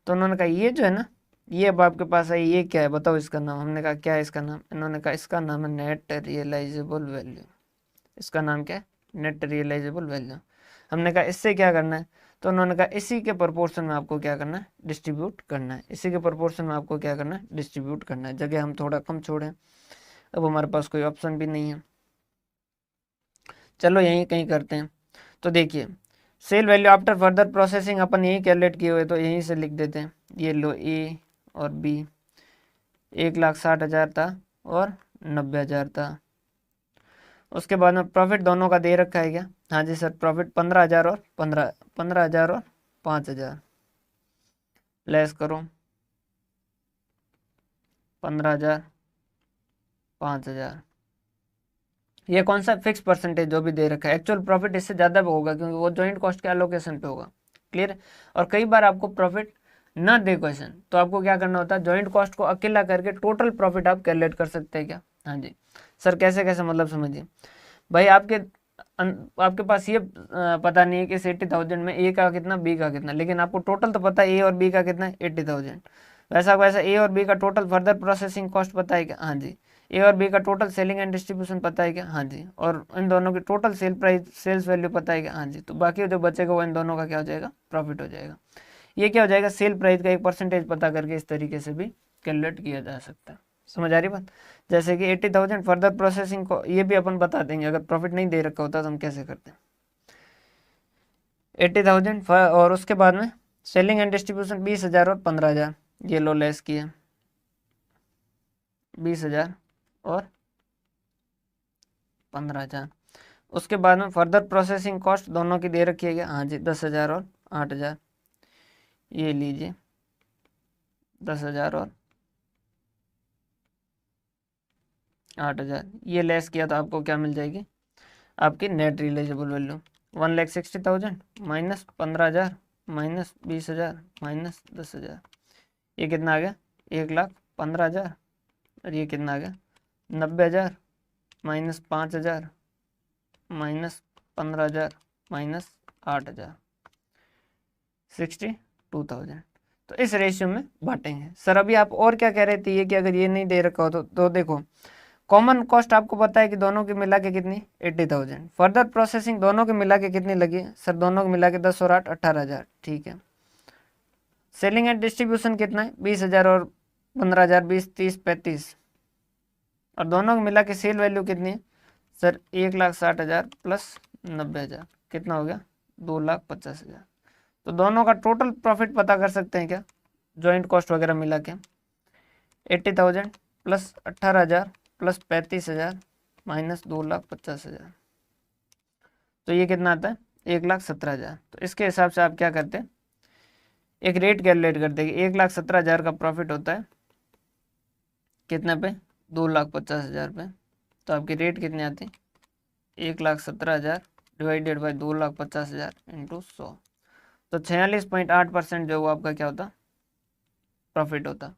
तो उन्होंने कहा ये जो है ना, ये अब आपके पास है, ये क्या है बताओ इसका नाम। हमने कहा क्या है इसका नाम। इन्होंने कहा इसका नाम है नेट रियलाइजेबल वैल्यू। इसका नाम क्या है, नेट रियलाइजेबल वैल्यू। हमने कहा इससे क्या करना है, तो उन्होंने कहा इसी के प्रोपोर्शन में आपको क्या करना है, डिस्ट्रीब्यूट करना है। इसी के प्रोपोर्शन में आपको क्या करना है, डिस्ट्रीब्यूट करना है। जगह हम थोड़ा कम छोड़ें, अब हमारे पास कोई ऑप्शन भी नहीं है। चलो यहीं कहीं करते हैं। तो देखिए sale value after further processing अपन यहीं कैलकुलेट किए हुए, तो यहीं से लिख देते हैं। ये लो ए और बी, 1,60,000 था और 90,000 था। उसके बाद में प्रॉफिट दोनों का दे रखा है क्या, हाँ जी सर प्रॉफिट 15,000 और 15,000 और 5,000। लेस करो 15,000 5,000। ये कौन सा फिक्स परसेंटेज जो भी दे रखा है, एक्चुअल प्रॉफिट इससे ज़्यादा भी होगा क्योंकि वो जॉइंट कॉस्ट के एलोकेशन पे होगा। क्लियर। और कई बार आपको प्रॉफिट ना दे क्वेश्चन, तो आपको क्या करना होता है, जॉइंट कॉस्ट को अकेला करके टोटल प्रॉफिट आप कैलकुलेट कर सकते हैं क्या। हाँ जी सर कैसे कैसे, मतलब समझिए भाई, आपके पास ये पता नहीं है कि 80,000 में ए का कितना बी का कितना, लेकिन आपको टोटल तो पता है ए और बी का कितना है 80,000। वैसा वैसा ए और बी का टोटल फर्दर प्रोसेसिंग कॉस्ट पता है क्या, हाँ जी। ए और बी का टोटल सेलिंग एंड डिस्ट्रीब्यूशन पता है क्या, हाँ जी। और इन दोनों की total sale price, sales value पता है क्या, हाँ जी। तो बाकी जो बचेगा वो इन दोनों का क्या हो जाएगा, प्रॉफिट हो जाएगा। ये क्या हो जाएगा, सेल प्राइस का एक परसेंटेज पता करके इस तरीके से भी कैलकुलेट किया जा सकता है। समझ आ रही बात। जैसे कि 80,000 फर्दर प्रोसेसिंग को ये भी अपन बता देंगे, अगर प्रॉफिट नहीं दे रखा होता तो हम कैसे करते हैं। 80,000 और उसके बाद में सेलिंग एंड डिस्ट्रीब्यूशन 20,000 और 15,000, ये लो लेस किए 20,000 और 15,000। उसके बाद में फर्दर प्रोसेसिंग कॉस्ट दोनों की दे रखी है क्या, हाँ जी 10,000 और 8,000। ये लीजिए 10,000 और 8,000, ये लेस किया तो आपको क्या मिल जाएगी, आपकी net realisable value 1,60,000 minus 15,000 minus 20,000 minus 10,000। ये कितना आ गया, 1,15,000। और ये कितना आ गया, 90,000 माइनस 5,000 माइनस 15,000 माइनस 8,000, 62,000। तो इस रेशियो में बांटेंगे। सर अभी आप और क्या कह रहे थे, ये कि अगर ये नहीं दे रखा हो तो देखो कॉमन कॉस्ट आपको पता है कि दोनों की मिला के कितनी 80,000। फर्दर प्रोसेसिंग दोनों के मिला के कितनी लगी सर, दोनों को मिला के 10 और 8 18,000, ठीक है। सेलिंग एंड डिस्ट्रीब्यूशन कितना है 20,000 और 15,000, 20 30 35। और दोनों को मिला के सेल वैल्यू कितनी है सर, 1,60,000 प्लस 90,000 कितना हो गया, 2,50,000। तो दोनों का टोटल प्रॉफिट पता कर सकते हैं क्या, जॉइंट कॉस्ट वगैरह मिला के 80,000 प्लस 18,000 प्लस 35,000 माइनस 2,50,000। तो ये कितना आता है 1,17,000। तो इसके हिसाब से आप क्या करते हैं, एक रेट कैलकुलेट करते हैं कि 1,17,000 का प्रॉफिट होता है कितने पे, 2,50,000 पे। तो आपकी रेट कितनी आती है, 1,17,000 डिवाइडेड बाई 2,50,000 इंटू 100। तो 46.8% जो वो आपका क्या होता, प्रॉफिट होता।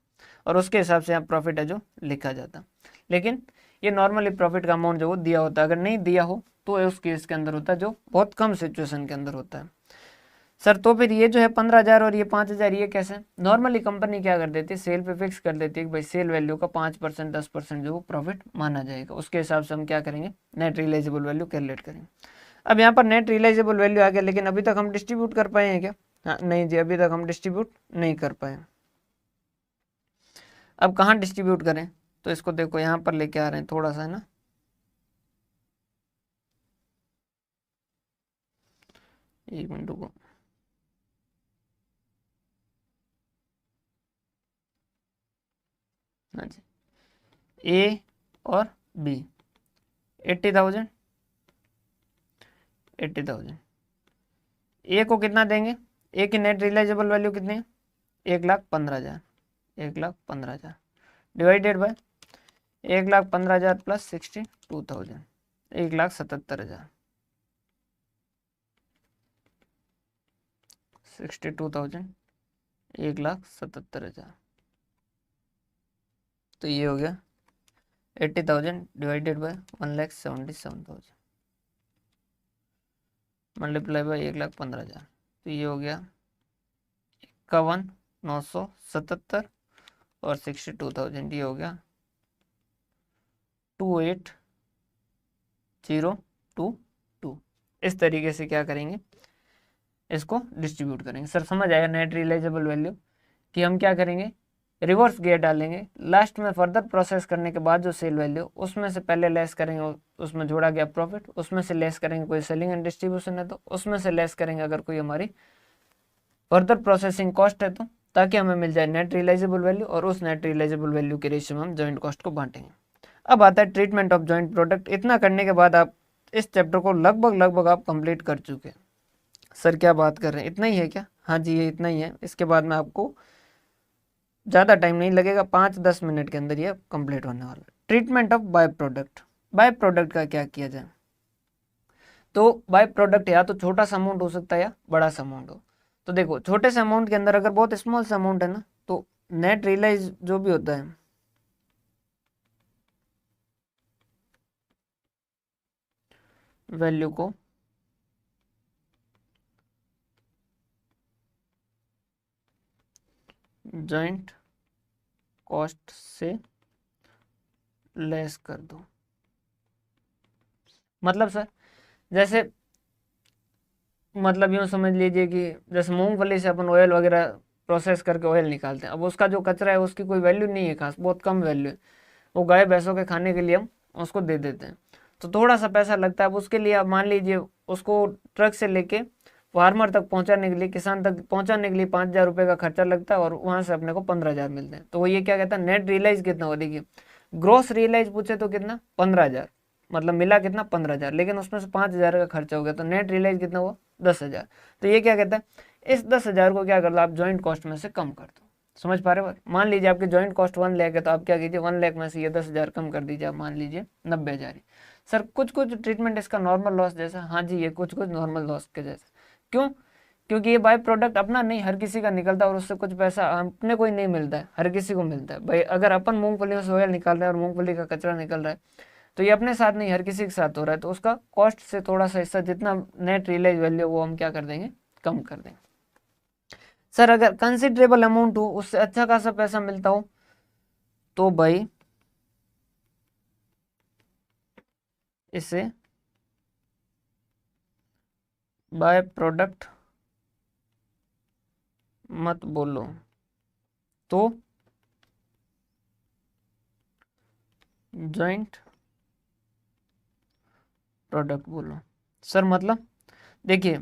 और उसके हिसाब से यहाँ प्रॉफिट है जो लिखा जाता। लेकिन ये नॉर्मली प्रॉफिट का अमाउंट जो वो दिया होता है, अगर नहीं दिया हो तो उस केस के अंदर होता है, जो बहुत कम सिचुएशन के अंदर होता है। सर तो फिर ये जो है 15,000 और ये 5,000, ये कैसे, नॉर्मली कंपनी क्या कर देती है, सेल पे फिक्स कर देती है कि भाई सेल वैल्यू का 5% 10% जो प्रॉफिट माना जाएगा। उसके हिसाब से हम क्या करेंगे, नेट रियलाइजेबल वैल्यू कैलकुलेट करेंगे। अब यहाँ पर नेट रियलाइजेबल वैल्यू आ गया, लेकिन अभी तक हम डिस्ट्रीब्यूट कर पाए हैं क्या, हाँ नहीं जी, अभी तक हम डिस्ट्रीब्यूट नहीं कर पाए। अब कहाँ डिस्ट्रीब्यूट करें, तो इसको देखो यहाँ पर लेके आ रहे हैं थोड़ा सा, है ना, एक मिनट रुको, हाँ जी, ए और बी 80,000, 80,000। ए को कितना देंगे, ए की नेट रियलाइजेबल वैल्यू कितनी है, 1,15,000, 1,15,000 डिवाइडेड बाय 1,15,000 प्लस 62,000, 1,77,000, 62,000, 1,77,000। तो ये हो गया 80,000 डिवाइडेड बाय 1,77,000 मल्टीप्लाई बाय 1,15,000, तो ये हो गया 51,977 और 62,000, ये हो गया 28,022। इस तरीके से क्या करेंगे, इसको डिस्ट्रीब्यूट करेंगे। सर समझ आएगा नेट रियलाइजेबल वैल्यू कि हम क्या करेंगे, रिवर्स गियर डालेंगे, लास्ट में फर्दर प्रोसेस करने के बाद जो सेल वैल्यू उसमें से पहले लेस करेंगे, उसमें जोड़ा गया प्रॉफिट, उसमें से लेस करेंगे कोई सेलिंग एंड डिस्ट्रीब्यूशन है तो उसमें से लेस करेंगे अगर कोई हमारी फर्दर प्रोसेसिंग कॉस्ट है तो, ताकि हमें मिल जाए नेट रियलाइजेबल वैल्यू, और उस नेट रियलाइजेबल वैल्यू के रेशियो में हम जॉइंट कॉस्ट को बांटेंगे। अब आता है ट्रीटमेंट ऑफ जॉइंट प्रोडक्ट। इतना करने के बाद आप इस चैप्टर को लगभग आप कंप्लीट कर चुके हैं। सर क्या बात कर रहे हैं, इतना ही है क्या, हाँ जी ये इतना ही है। इसके बाद में आपको ज़्यादा टाइम नहीं लगेगा, 5-10 मिनट के अंदर ये कंप्लीट होने वाला है। Treatment of by product, by product का क्या किया जाए, तो बाय प्रोडक्ट या तो छोटा सा अमाउंट हो सकता है या बड़ा सा अमाउंट हो। तो देखो छोटे से अमाउंट के अंदर अगर बहुत स्मॉल सा अमाउंट है ना, तो नेट रियलाइज जो भी होता है वैल्यू को जॉइंट कॉस्ट से लेस कर दो। मतलब सर जैसे मतलब यूँ समझ लीजिए कि जैसे मूंगफली से अपन ऑयल वगैरह प्रोसेस करके ऑयल निकालते हैं, अब उसका जो कचरा है उसकी कोई वैल्यू नहीं है खास, बहुत कम वैल्यू है, वो गाय भैंसों के खाने के लिए हम उसको दे देते हैं, तो थोड़ा सा पैसा लगता है। अब उसके लिए आप मान लीजिए उसको ट्रक से लेके फार्मर तक पहुंचाने के लिए, किसान तक पहुंचाने के लिए 5,000 रुपये का खर्चा लगता है और वहां से अपने को 15,000 मिलते हैं। तो वो ये क्या कहता है, नेट रियलाइज कितना हो, देखिए ग्रोस रियलाइज पूछे तो कितना 15,000, मतलब मिला कितना 15,000, लेकिन उसमें से 5,000 का खर्चा हो गया, तो नेट रियलाइज कितना हुआ 10,000। तो ये क्या कहता है, इस 10,000 को क्या कर लो आप जॉइंट कॉस्ट में से कम कर दो। समझ पा रहे हो, मान लीजिए आपकी जॉइंट कॉस्ट 1 लाख है, तो आप क्या कीजिए 1 लाख में से ये 10,000 कम कर दीजिए, आप मान लीजिए 90,000। सर कुछ कुछ ट्रीटमेंट इसका नॉर्मल लॉस जैसा, हाँ जी ये कुछ कुछ नॉर्मल लॉस के जैसा। क्यों, क्योंकि ये बाय प्रोडक्ट अपना नहीं हर किसी का निकलता है और उससे कुछ पैसा अपने को ही नहीं मिलता है, हर किसी को मिलता है। भाई अगर अपन मूंगफलियों से ऑयल निकाल रहे हैं और मूंगफली का कचरा निकल रहा है, तो ये अपने साथ नहीं हर किसी के साथ हो रहा है, तो उसका कॉस्ट से थोड़ा सा हिस्सा जितना नेट रियलाइज वैल्यू वो हम क्या कर देंगे, कम कर देंगे। सर अगर कंसिडरेबल अमाउंट हो, उससे अच्छा खासा पैसा मिलता हो, तो भाई इसे बाय प्रोडक्ट मत बोलो, तो जॉइंट प्रोडक्ट बोलो। सर मतलब देखिए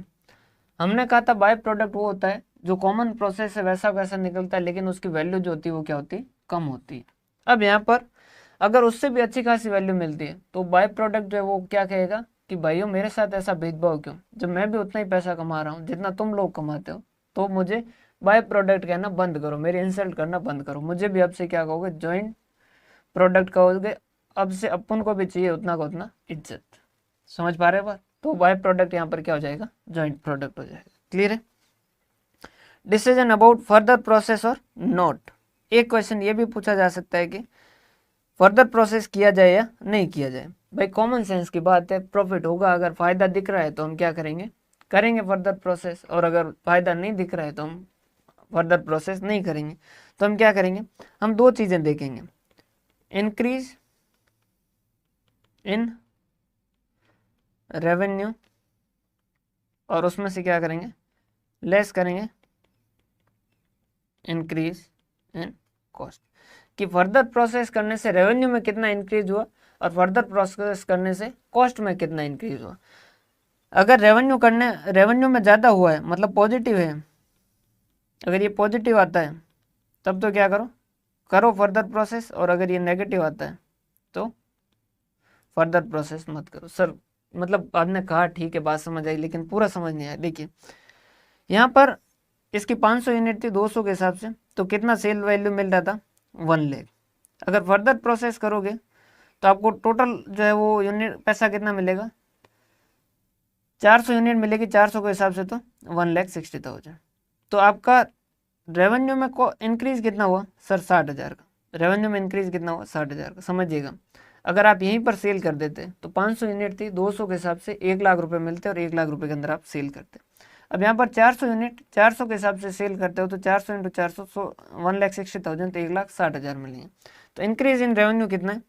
हमने कहा था बाय प्रोडक्ट वो होता है जो कॉमन प्रोसेस है वैसा वैसा निकलता है, लेकिन उसकी वैल्यू जो होती है वो क्या होती है, कम होती है। अब यहाँ पर अगर उससे भी अच्छी खासी वैल्यू मिलती है, तो बाय प्रोडक्ट जो है वो क्या कहेगा कि भाइयों मेरे साथ ऐसा भेदभाव क्यों, जब मैं भी उतना ही पैसा कमा रहा हूँ जितना तुम लोग कमाते हो, तो मुझे बाय प्रोडक्ट कहना बंद करो, मेरी इंसल्ट करना बंद करो, मुझे भी अब से क्या कहोगे, जॉइंट प्रोडक्ट कहोगे। अब से अपन को भी चाहिए उतना का उतना इज्जत। समझ पा रहे हो बात, तो बाय प्रोडक्ट यहाँ पर क्या हो जाएगा, जॉइंट प्रोडक्ट हो जाएगा। क्लियर है। डिसीजन अबाउट फर्दर प्रोसेस और नॉट, एक क्वेश्चन ये भी पूछा जा सकता है कि फर्दर प्रोसेस किया जाए या नहीं किया जाए। भाई कॉमन सेंस की बात है, प्रॉफिट होगा, अगर फायदा दिख रहा है तो हम क्या करेंगे, करेंगे फर्दर प्रोसेस, और अगर फायदा नहीं दिख रहा है तो हम फर्दर प्रोसेस नहीं करेंगे। तो हम क्या करेंगे, हम दो चीजें देखेंगे, इंक्रीज इन रेवेन्यू, और उसमें से क्या करेंगे, लेस करेंगे इंक्रीज इन कॉस्ट। कि फर्दर प्रोसेस करने से रेवेन्यू में कितना इंक्रीज हुआ और फर्दर प्रोसेस करने से कॉस्ट में कितना इंक्रीज हुआ। अगर रेवेन्यू में ज़्यादा हुआ है मतलब पॉजिटिव है, अगर ये पॉजिटिव आता है तब तो क्या करो फर्दर प्रोसेस, और अगर ये नेगेटिव आता है तो फर्दर प्रोसेस मत करो। सर मतलब आपने कहा ठीक है, बात समझ आई, लेकिन पूरा समझ नहीं आया। देखिए यहाँ पर इसकी 500 यूनिट थी 200 के हिसाब से, तो कितना सेल वैल्यू मिल रहा था 1 लाख। अगर फर्दर प्रोसेस करोगे तो आपको टोटल जो है वो यूनिट पैसा कितना मिलेगा, 400 यूनिट मिलेगी 400 के हिसाब से, तो 1,60,000। तो आपका रेवेन्यू में को इंक्रीज कितना हुआ सर 60,000 का। रेवेन्यू में इंक्रीज कितना हुआ 60,000 का। समझिएगा, अगर आप यहीं पर सेल कर देते तो 500 यूनिट थी 200 के हिसाब से 1 लाख रुपए मिलते और 1 लाख रुपए के अंदर आप सेल करते। अब यहाँ पर 400 यूनिट 400 के हिसाब से सेल करते हो तो 400 इंटू 400 1,60,000 तो 1,60,000 मिलेंगे। तो इंक्रीज इन रेवेन्यू कितना है,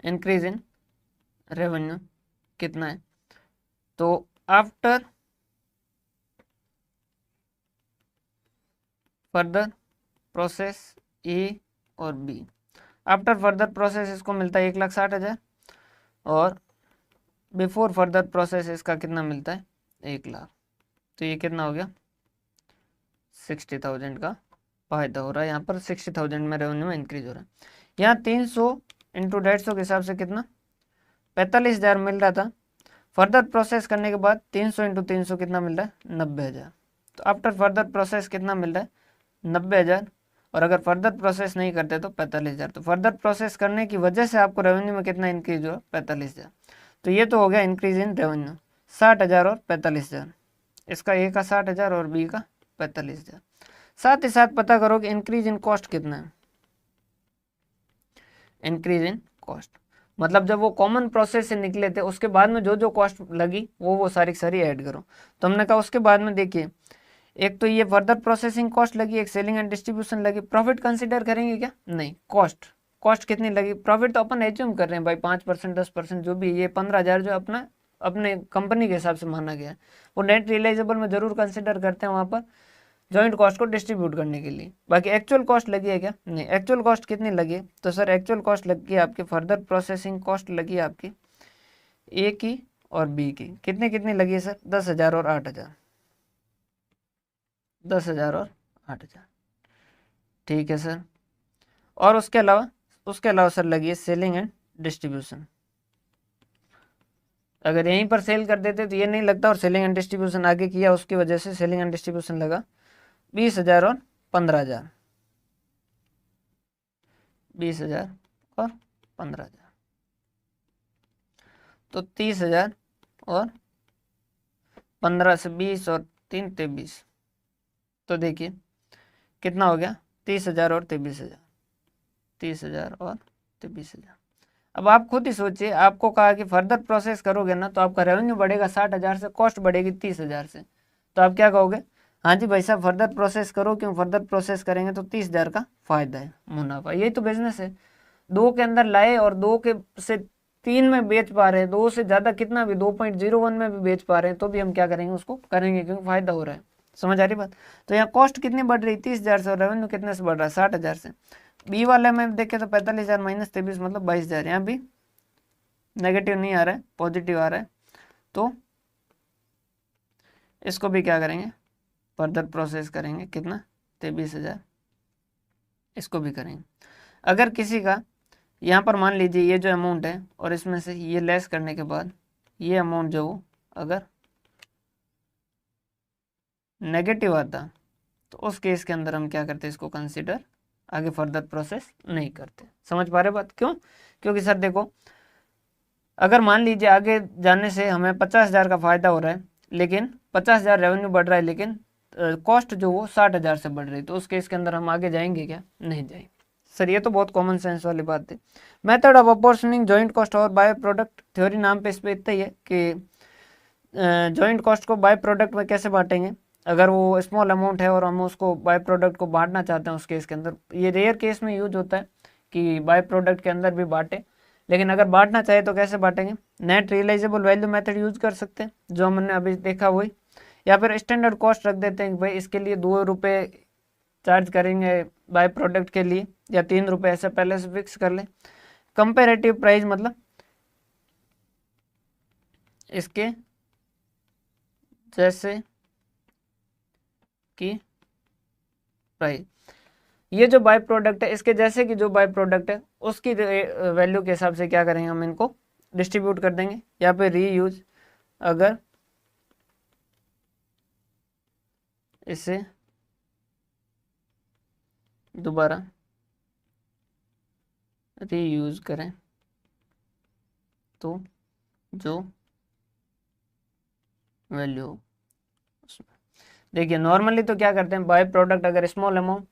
इंक्रीज इन रेवेन्यू कितना है, तो आफ्टर फर्दर प्रोसेस ए और बी, आफ्टर फर्दर प्रोसेस इसको मिलता है 1,60,000 और बिफोर फर्दर प्रोसेस इसका कितना मिलता है 1 लाख। तो ये कितना हो गया 60,000 का फायदा हो रहा है। यहाँ पर 60,000 में रेवेन्यू में इंक्रीज हो रहा है। यहाँ 300 इंटू 150 के हिसाब से कितना 45,000 मिल रहा था। फर्दर प्रोसेस करने के बाद 300 इंटू 300 कितना मिल रहा है 90,000। तो आफ्टर फर्दर प्रोसेस कितना मिल रहा है 90,000, और अगर फर्दर प्रोसेस नहीं करते तो 45,000। तो फर्दर प्रोसेस करने की वजह से आपको रेवेन्यू में कितना इंक्रीज हुआ 45,000। तो ये तो हो गया इंक्रीज इन रेवेन्यू 60,000 और 45,000। इसका ए का 60,000 और बी का 45,000। साथ ही साथ पता करो कि इंक्रीज इन कॉस्ट कितना है। इंक्रीज इन कॉस्ट मतलब जब वो कॉमन प्रोसेस से निकले थे उसके बाद में जो जो कॉस्ट लगी वो सारी सारी ऐड करो। तो हमने कहा उसके बाद में देखिए, एक तो ये फर्दर प्रोसेसिंग कॉस्ट लगी, एक सेलिंग एंड डिस्ट्रीब्यूशन लगी। प्रॉफिट कंसीडर करेंगे क्या, नहीं। कॉस्ट कितनी लगी, प्रॉफिट तो अपन एज्यूम कर रहे हैं भाई 5% 10% जो भी, ये 15,000 जो अपने कंपनी के हिसाब से माना गया है, वो नेट रियलाइजेबल में जरूर कंसिडर करते हैं वहाँ पर जॉइंट कॉस्ट को डिस्ट्रीब्यूट करने के लिए। बाकी एक्चुअल कॉस्ट लगी है क्या, नहीं। एक्चुअल कॉस्ट कितनी लगी है, तो सर एक्चुअल कॉस्ट लगी है आपकी, फर्दर प्रोसेसिंग कॉस्ट लगी है आपकी ए की और बी की। कितनी लगी है सर 10,000 और 8,000, 10,000 और 8,000, ठीक है सर। और उसके अलावा सर लगी है सेलिंग एंड डिस्ट्रीब्यूशन। अगर यहीं पर सेल कर देते तो ये नहीं लगता, और सेलिंग एंड डिस्ट्रीब्यूशन आगे किया उसकी वजह से सेलिंग एंड डिस्ट्रीब्यूशन लगा 20,000 और 15,000, 20,000 और 15,000, तो 30,000 और 15 से 20 और 3 23। तो देखिए कितना हो गया 30,000 और 23,000, 30,000 और 23,000। अब आप खुद ही सोचिए, आपको कहा कि फर्दर प्रोसेस करोगे ना तो आपका रेवेन्यू बढ़ेगा 60,000 से, कॉस्ट बढ़ेगी 30,000 से। तो आप क्या कहोगे, हाँ जी भाई साहब फर्दर प्रोसेस करो, क्यों फर्दर प्रोसेस करेंगे तो 30,000 का फायदा है, मुनाफा। यही तो बिजनेस है। 2 के अंदर लाए और 2 के से 3 में बेच पा रहे हैं, 2 से ज़्यादा कितना भी 2.01 में भी बेच पा रहे हैं तो भी हम क्या करेंगे, उसको करेंगे, क्योंकि फायदा हो रहा है। समझ आ रही बात। तो यहाँ कॉस्ट कितनी बढ़ रही 30,000 से और रेवेन्यू कितने से बढ़ रहा है 60,000 से। बी वाले में देखे तो 45,000 माइनस 23 मतलब 22,000। यहाँ भी नेगेटिव नहीं आ रहा है, पॉजिटिव आ रहा है। तो इसको भी क्या करेंगे, फर्दर प्रोसेस करेंगे, कितना 23,000, इसको भी करेंगे। अगर किसी का यहाँ पर मान लीजिए ये जो अमाउंट है और इसमें से ये लेस करने के बाद ये अमाउंट जो अगर नेगेटिव आता तो उस केस के अंदर हम क्या करते हैं, इसको कंसीडर आगे फर्दर प्रोसेस नहीं करते। समझ पा रहे बात, क्यों, क्योंकि सर देखो अगर मान लीजिए आगे जाने से हमें 50,000 का फायदा हो रहा है, लेकिन 50,000 रेवेन्यू बढ़ रहा है, लेकिन कॉस्ट जो वो 60,000 से बढ़ रही, तो उस केस के अंदर हम आगे जाएंगे क्या, नहीं जाएंगे। सर ये तो बहुत कॉमन सेंस वाली बात है। मेथड ऑफ अपोर्शनिंग जॉइंट कॉस्ट और बाय प्रोडक्ट थ्योरी नाम पे इस पे इतना ही है कि जॉइंट कॉस्ट को बाय प्रोडक्ट में कैसे बांटेंगे। अगर वो स्मॉल अमाउंट है और हम उसको बाय प्रोडक्ट को बांटना चाहते हैं, उस केस के अंदर ये रेयर केस में यूज होता है कि बाय प्रोडक्ट के अंदर भी बांटे, लेकिन अगर बांटना चाहे तो कैसे बांटेंगे, net realisable value method use कर सकते हैं जो हमने अभी देखा वही, या फिर स्टैंडर्ड कॉस्ट रख देते हैं कि भाई इसके लिए 2 रुपये चार्ज करेंगे बाय प्रोडक्ट के लिए, या 3 रुपये ऐसे पहले से फिक्स कर लें। कंपेरेटिव प्राइस मतलब इसके जैसे कि प्राइस, ये जो बाय प्रोडक्ट है इसके जैसे कि जो बाय प्रोडक्ट है उसकी वैल्यू के हिसाब से क्या करेंगे, हम इनको डिस्ट्रीब्यूट कर देंगे। यहाँ पे रीयूज, अगर इसे दोबारा रीयूज करें तो जो वैल्यू उसमें, देखिए नॉर्मली तो क्या करते हैं, बाय प्रोडक्ट अगर स्मॉल अमाउंट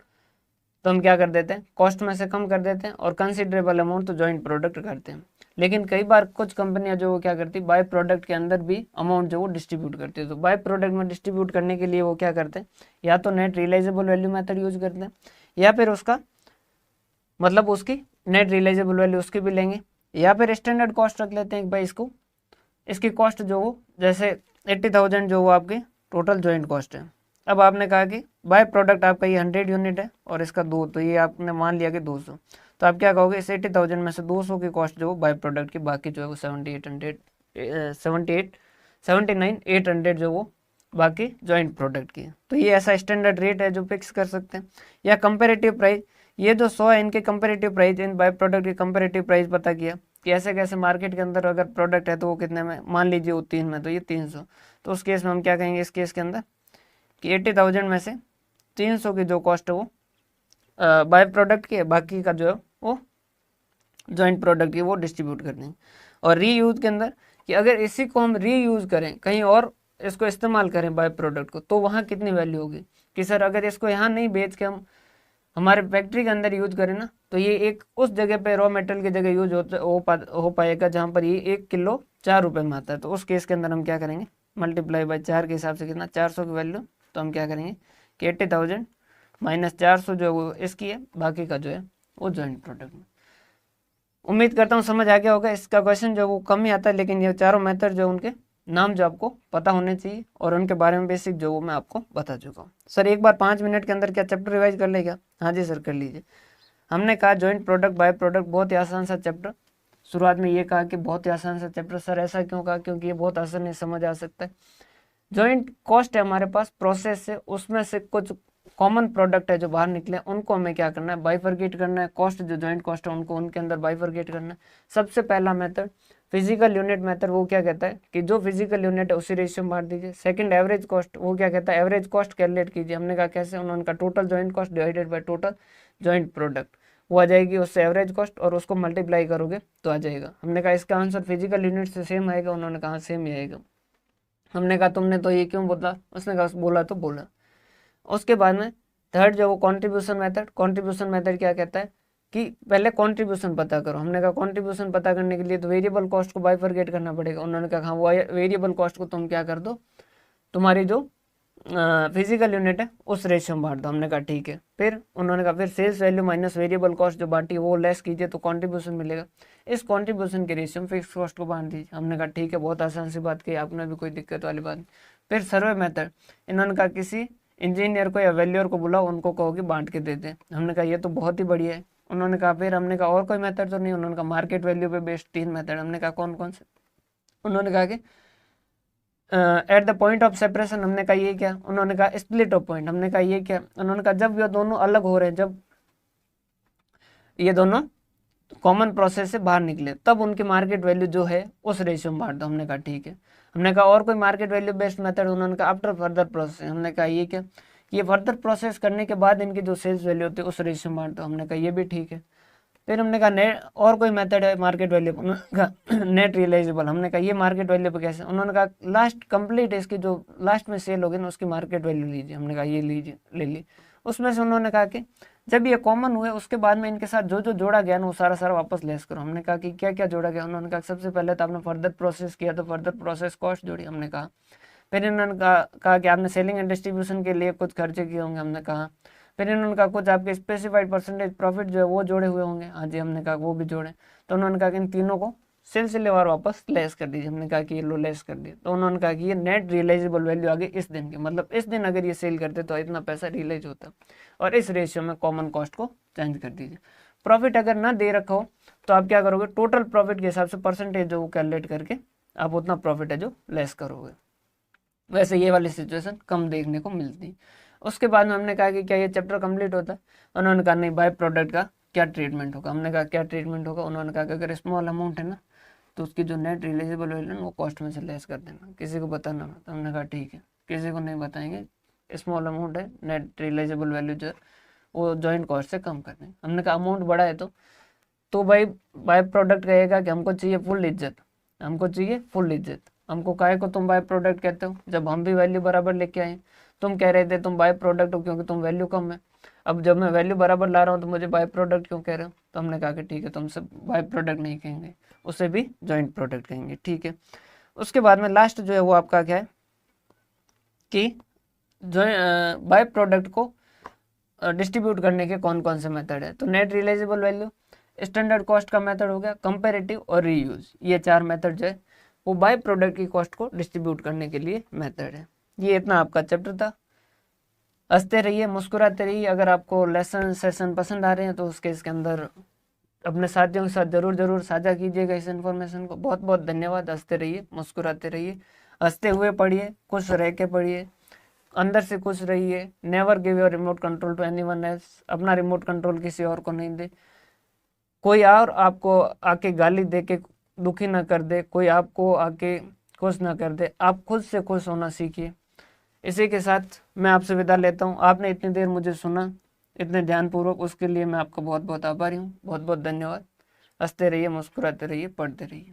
तो हम क्या कर देते हैं, कॉस्ट में से कम कर देते हैं, और कंसिडरेबल अमाउंट तो जॉइंट प्रोडक्ट करते हैं। लेकिन कई बार कुछ कंपनियां जो वो क्या करती है, बाय प्रोडक्ट के अंदर भी अमाउंट जो वो डिस्ट्रीब्यूट करती है। तो बाय प्रोडक्ट में डिस्ट्रीब्यूट करने के लिए वो क्या करते हैं, या तो net realisable value method use करते हैं, या फिर उसका मतलब उसकी नेट रियलाइजेबल वैल्यू उसकी भी लेंगे, या फिर स्टैंडर्ड कॉस्ट रख लेते हैं कि भाई इसको, इसकी कॉस्ट जो वो जैसे 80,000 जो वो आपकी टोटल जॉइंट कॉस्ट है। अब आपने कहा कि बाय प्रोडक्ट आपका ये 100 यूनिट है और इसका 2, तो ये आपने मान लिया कि 200, तो आप क्या कहोगे, इस 80,000 में से 200 की कॉस्ट जो बाय प्रोडक्ट की, बाकी जो है वो 79,800 जो वो बाकी जॉइंट प्रोडक्ट की। तो ये ऐसा स्टैंडर्ड रेट है जो फिक्स कर सकते हैं। या कंपेरेटिव प्राइस, ये जो 100 है इनके comparative price, in by product की कंपेरेटिव प्राइस पता किया कि ऐसे कैसे मार्केट के अंदर अगर प्रोडक्ट है तो वो कितने में, मान लीजिए वो 3 में, तो ये 300, तो उस केस में हम क्या कहेंगे इस केस के अंदर कि 80,000 में से 300 की जो कॉस्ट है वो बाय प्रोडक्ट की है, बाकी का जो है वो जॉइंट प्रोडक्ट की, वो डिस्ट्रीब्यूट कर देंगे। और रीयूज के अंदर कि अगर इसी को हम रीयूज करें कहीं और, इसको इस्तेमाल करें बाय प्रोडक्ट को, तो वहाँ कितनी वैल्यू होगी कि सर अगर इसको यहाँ नहीं बेच के हम हमारे फैक्ट्री के अंदर यूज करें ना, तो ये एक उस जगह पे रॉ मटेरियल की जगह यूज हो पाएगा जहाँ पर ये 1 किलो 4 रुपये में आता है। तो उस केस के अंदर हम क्या करेंगे, मल्टीप्लाई बाय 4 के हिसाब से कितना, 400 की वैल्यू, तो हम क्या करेंगे कि 80,000 माइनस 400 जो है वो इसकी है, बाकी का जो है वो जॉइंट प्रोडक्ट में। उम्मीद करता हूँ समझ आ गया होगा। इसका क्वेश्चन जो वो कम ही आता है, लेकिन ये चारों मेथड जो उनके नाम जो आपको पता होने चाहिए और उनके बारे में बेसिक जो वो मैं आपको बता चुका हूँ। सर एक बार 5 मिनट के अंदर क्या चैप्टर रिवाइज कर लेगा? हाँ जी सर कर लीजिए। हमने कहा जॉइंट प्रोडक्ट बाय प्रोडक्ट बहुत ही आसान सा चैप्टर, शुरुआत में ये कहा कि बहुत ही आसान सा चैप्टर। सर ऐसा क्यों कहा? क्योंकि ये बहुत आसानी से समझ आ सकता है। जॉइंट कॉस्ट है हमारे पास प्रोसेस से, उसमें से कुछ कॉमन प्रोडक्ट है जो बाहर निकले, उनको हमें क्या करना है, बाइफरगेट करना है। कॉस्ट जो जॉइंट कॉस्ट है उनको उनके अंदर बाइफरगेट करना है। सबसे पहला मेथड फिजिकल यूनिट मेथड, वो क्या कहता है कि जो फिजिकल यूनिट है उसी रेशियो में बांट दीजिए। सेकंड एवरेज कॉस्ट, वो क्या कहता है, एवरेज कॉस्ट कैलकुलेट कीजिए। हमने कहा कैसे, उन्होंने कहा total joint cost divided by total joint product, वो आ जाएगी उससे एवरेज कॉस्ट, और उसको मल्टीप्लाई करोगे तो आ जाएगा। हमने कहा इसका आंसर फिजिकल यूनिट से सेम आएगा, उन्होंने कहा सेम ही आएगा। हमने कहा तुमने तो ये क्यों बोला? उसने कहा बोला तो बोला। उसके बाद में थर्ड जो वो कंट्रीब्यूशन मेथड, कंट्रीब्यूशन मेथड क्या कहता है कि पहले कंट्रीब्यूशन पता करो। हमने कहा कंट्रीब्यूशन पता करने के लिए तो वेरिएबल कॉस्ट को बाइफरगेट करना पड़ेगा। उन्होंने कहा हाँ वो वेरिएबल कॉस्ट को तुम क्या कर दो, तुम्हारी जो फिजिकल यूनिट है उस रेशियो में बांट दो। हमने कहा ठीक है। फिर उन्होंने कहा फिर sales value minus variable cost जो बांटी वो लेस कीजिए तो कंट्रीब्यूशन मिलेगा। इस कंट्रीब्यूशन के रेशियो में फिक्स कॉस्ट को बांट दीजिए। हमने कहा ठीक है, बहुत आसान सी बात की, आपने भी कोई दिक्कत वाली बात नहीं। फिर सर्वे मेथड, इन्होंने कहा किसी इंजीनियर को या वैल्यूअर को बुलाओ, उनको कहो कि बांट के दे दें। हमने कहा ये तो बहुत ही बढ़िया है। उन्होंने कहा फिर हमने कहा और कोई मेथड तो नहीं? उन्होंने कहा मार्केट वैल्यू पे बेस्ड 3 मेथड। हमने कहा कौन कौन से? उन्होंने कहा कि at the point of separation. हमने कहा ये क्या? उन्होंने कहा स्प्लिट ऑफ पॉइंट। हमने कहा ये क्या? उन्होंने कहा जब ये दोनों अलग हो रहे हैं, जब ये दोनों कॉमन प्रोसेस से बाहर निकले तब उनकी मार्केट वैल्यू जो है उस रेशियो में बांट दो। हमने कहा ठीक है। हमने कहा और कोई मार्केट वैल्यू बेस्ड मेथड? उन्होंने कहा आफ्टर फर्दर प्रोसेस। हमने कहा ये क्या? ये फर्दर प्रोसेस करने के बाद इनकी जो सेल्स वैल्यू होती है उस रेशियो में बांट दो। हमने कहा ये भी ठीक है। फिर हमने कहा नेट और कोई मेथड है मार्केट वैल्यू? उन्होंने कहा नेट रियलाइजेबल। हमने कहा ये मार्केट वैल्यू पे कैसे? उन्होंने कहा लास्ट कंप्लीट इसकी जो लास्ट में सेल होगी ना उसकी मार्केट वैल्यू लीजिए। हमने कहा ये लीजिए, ले ली। उसमें से उन्होंने कहा कि जब ये कॉमन हुए उसके बाद में इनके साथ जो जो जोड़ा गया ना वो सारा सारा वापस लेस करो। हमने कहा कि क्या क्या जोड़ा गया? उन्होंने कहा सबसे पहले तो आपने फर्दर प्रोसेस किया तो फर्दर प्रोसेस कॉस्ट जोड़ी। हमने कहा फिर इन्होंने कहा कि आपने सेलिंग एंड डिस्ट्रीब्यूशन के लिए कुछ खर्चे किए होंगे। हमने कहा फिर इन्होंने कहा कुछ आपके स्पेसिफाइड परसेंटेज प्रॉफिट जो है वो जोड़े हुए होंगे। हाँ जी, हमने कहा वो भी जोड़े। तो उन्होंने कहा कि इन तीनों को सिलसिलेवार वापस लेस कर दीजिए। हमने कहा कि ये लो लेस कर दिया, तो उन्होंने कहा कि ये नेट रियलाइजेबल वैल्यू आ गई इस दिन की, मतलब इस दिन अगर ये सेल करते तो इतना पैसा रियलाइज होता, और इस रेशियो में कॉमन कॉस्ट को चेंज कर दीजिए। प्रॉफिट अगर ना दे रखा हो तो आप क्या करोगे, टोटल प्रॉफिट के हिसाब से परसेंटेज जो कैलकुलेट करके आप उतना प्रॉफिट है जो लेस करोगे। वैसे ये वाली सिचुएशन कम देखने को मिलती है। उसके बाद में हमने कहा कि क्या ये चैप्टर कंप्लीट होता है, उन्होंने कहा नहीं, बाय प्रोडक्ट का क्या ट्रीटमेंट होगा। हमने कहा क्या ट्रीटमेंट होगा, उन्होंने कहा कि अगर स्मॉल अमाउंट है ना तो उसकी जो नेट रियलाइजेबल वैल्यू है वो कॉस्ट में से लेस कर देना, किसी को बताना मत। तो हमने कहा ठीक है, किसी को नहीं बताएंगे, स्मॉल अमाउंट है, नेट रियलाइजेबल वैल्यू जो वो जॉइंट कॉस्ट से कम कर देंगे। हमने कहा अमाउंट बड़ा है तो भाई बाय प्रोडक्ट कहेगा कि हमको चाहिए फुल इज्जत, हमको चाहिए फुल इज्जत। हमको काहे को तुम बाय प्रोडक्ट कहते हो, जब हम भी वैल्यू बराबर लेके आए। तुम कह रहे थे तुम बाय प्रोडक्ट हो क्योंकि तुम वैल्यू कम है, अब जब मैं वैल्यू बराबर ला रहा हूँ तो मुझे बाय प्रोडक्ट क्यों कह रहे हो। तो हमने कहा कि ठीक है, तुमसे बाय प्रोडक्ट नहीं कहेंगे, उसे भी जॉइंट प्रोडक्ट कहेंगे, ठीक है। उसके बाद में लास्ट जो है वो आपका क्या है कि जो बाय प्रोडक्ट को डिस्ट्रीब्यूट करने के कौन कौन से मेथड है। तो net realisable value, standard cost का मेथड हो गया, कंपैरेटिव और रीयूज, ये 4 मेथड जो है वो बाय प्रोडक्ट की कॉस्ट को डिस्ट्रीब्यूट करने के लिए मेथड है। ये इतना आपका चैप्टर था। हंसते रहिए, मुस्कुराते रहिए। अगर आपको लेसन सेशन पसंद आ रहे हैं तो उसके इसके अंदर अपने साथियों के साथ जरूर साझा कीजिएगा इस इन्फॉर्मेशन को। बहुत बहुत धन्यवाद। हंसते रहिए, मुस्कुराते रहिए, हंसते हुए पढ़िए, खुश रह के पढ़िए, अंदर से खुश रहिए। Never give your remote control to anyone else, अपना रिमोट कंट्रोल किसी और को नहीं दे। कोई और आपको आके गाली दे के दुखी ना कर दे, कोई आपको आके खुश ना कर दे, आप खुद से खुश होना सीखिए। इसी के साथ मैं आपसे विदा लेता हूँ। आपने इतनी देर मुझे सुना इतने ध्यानपूर्वक, उसके लिए मैं आपका बहुत बहुत आभारी हूँ। बहुत बहुत धन्यवाद। हंसते रहिए, मुस्कुराते रहिए, पढ़ते रहिए।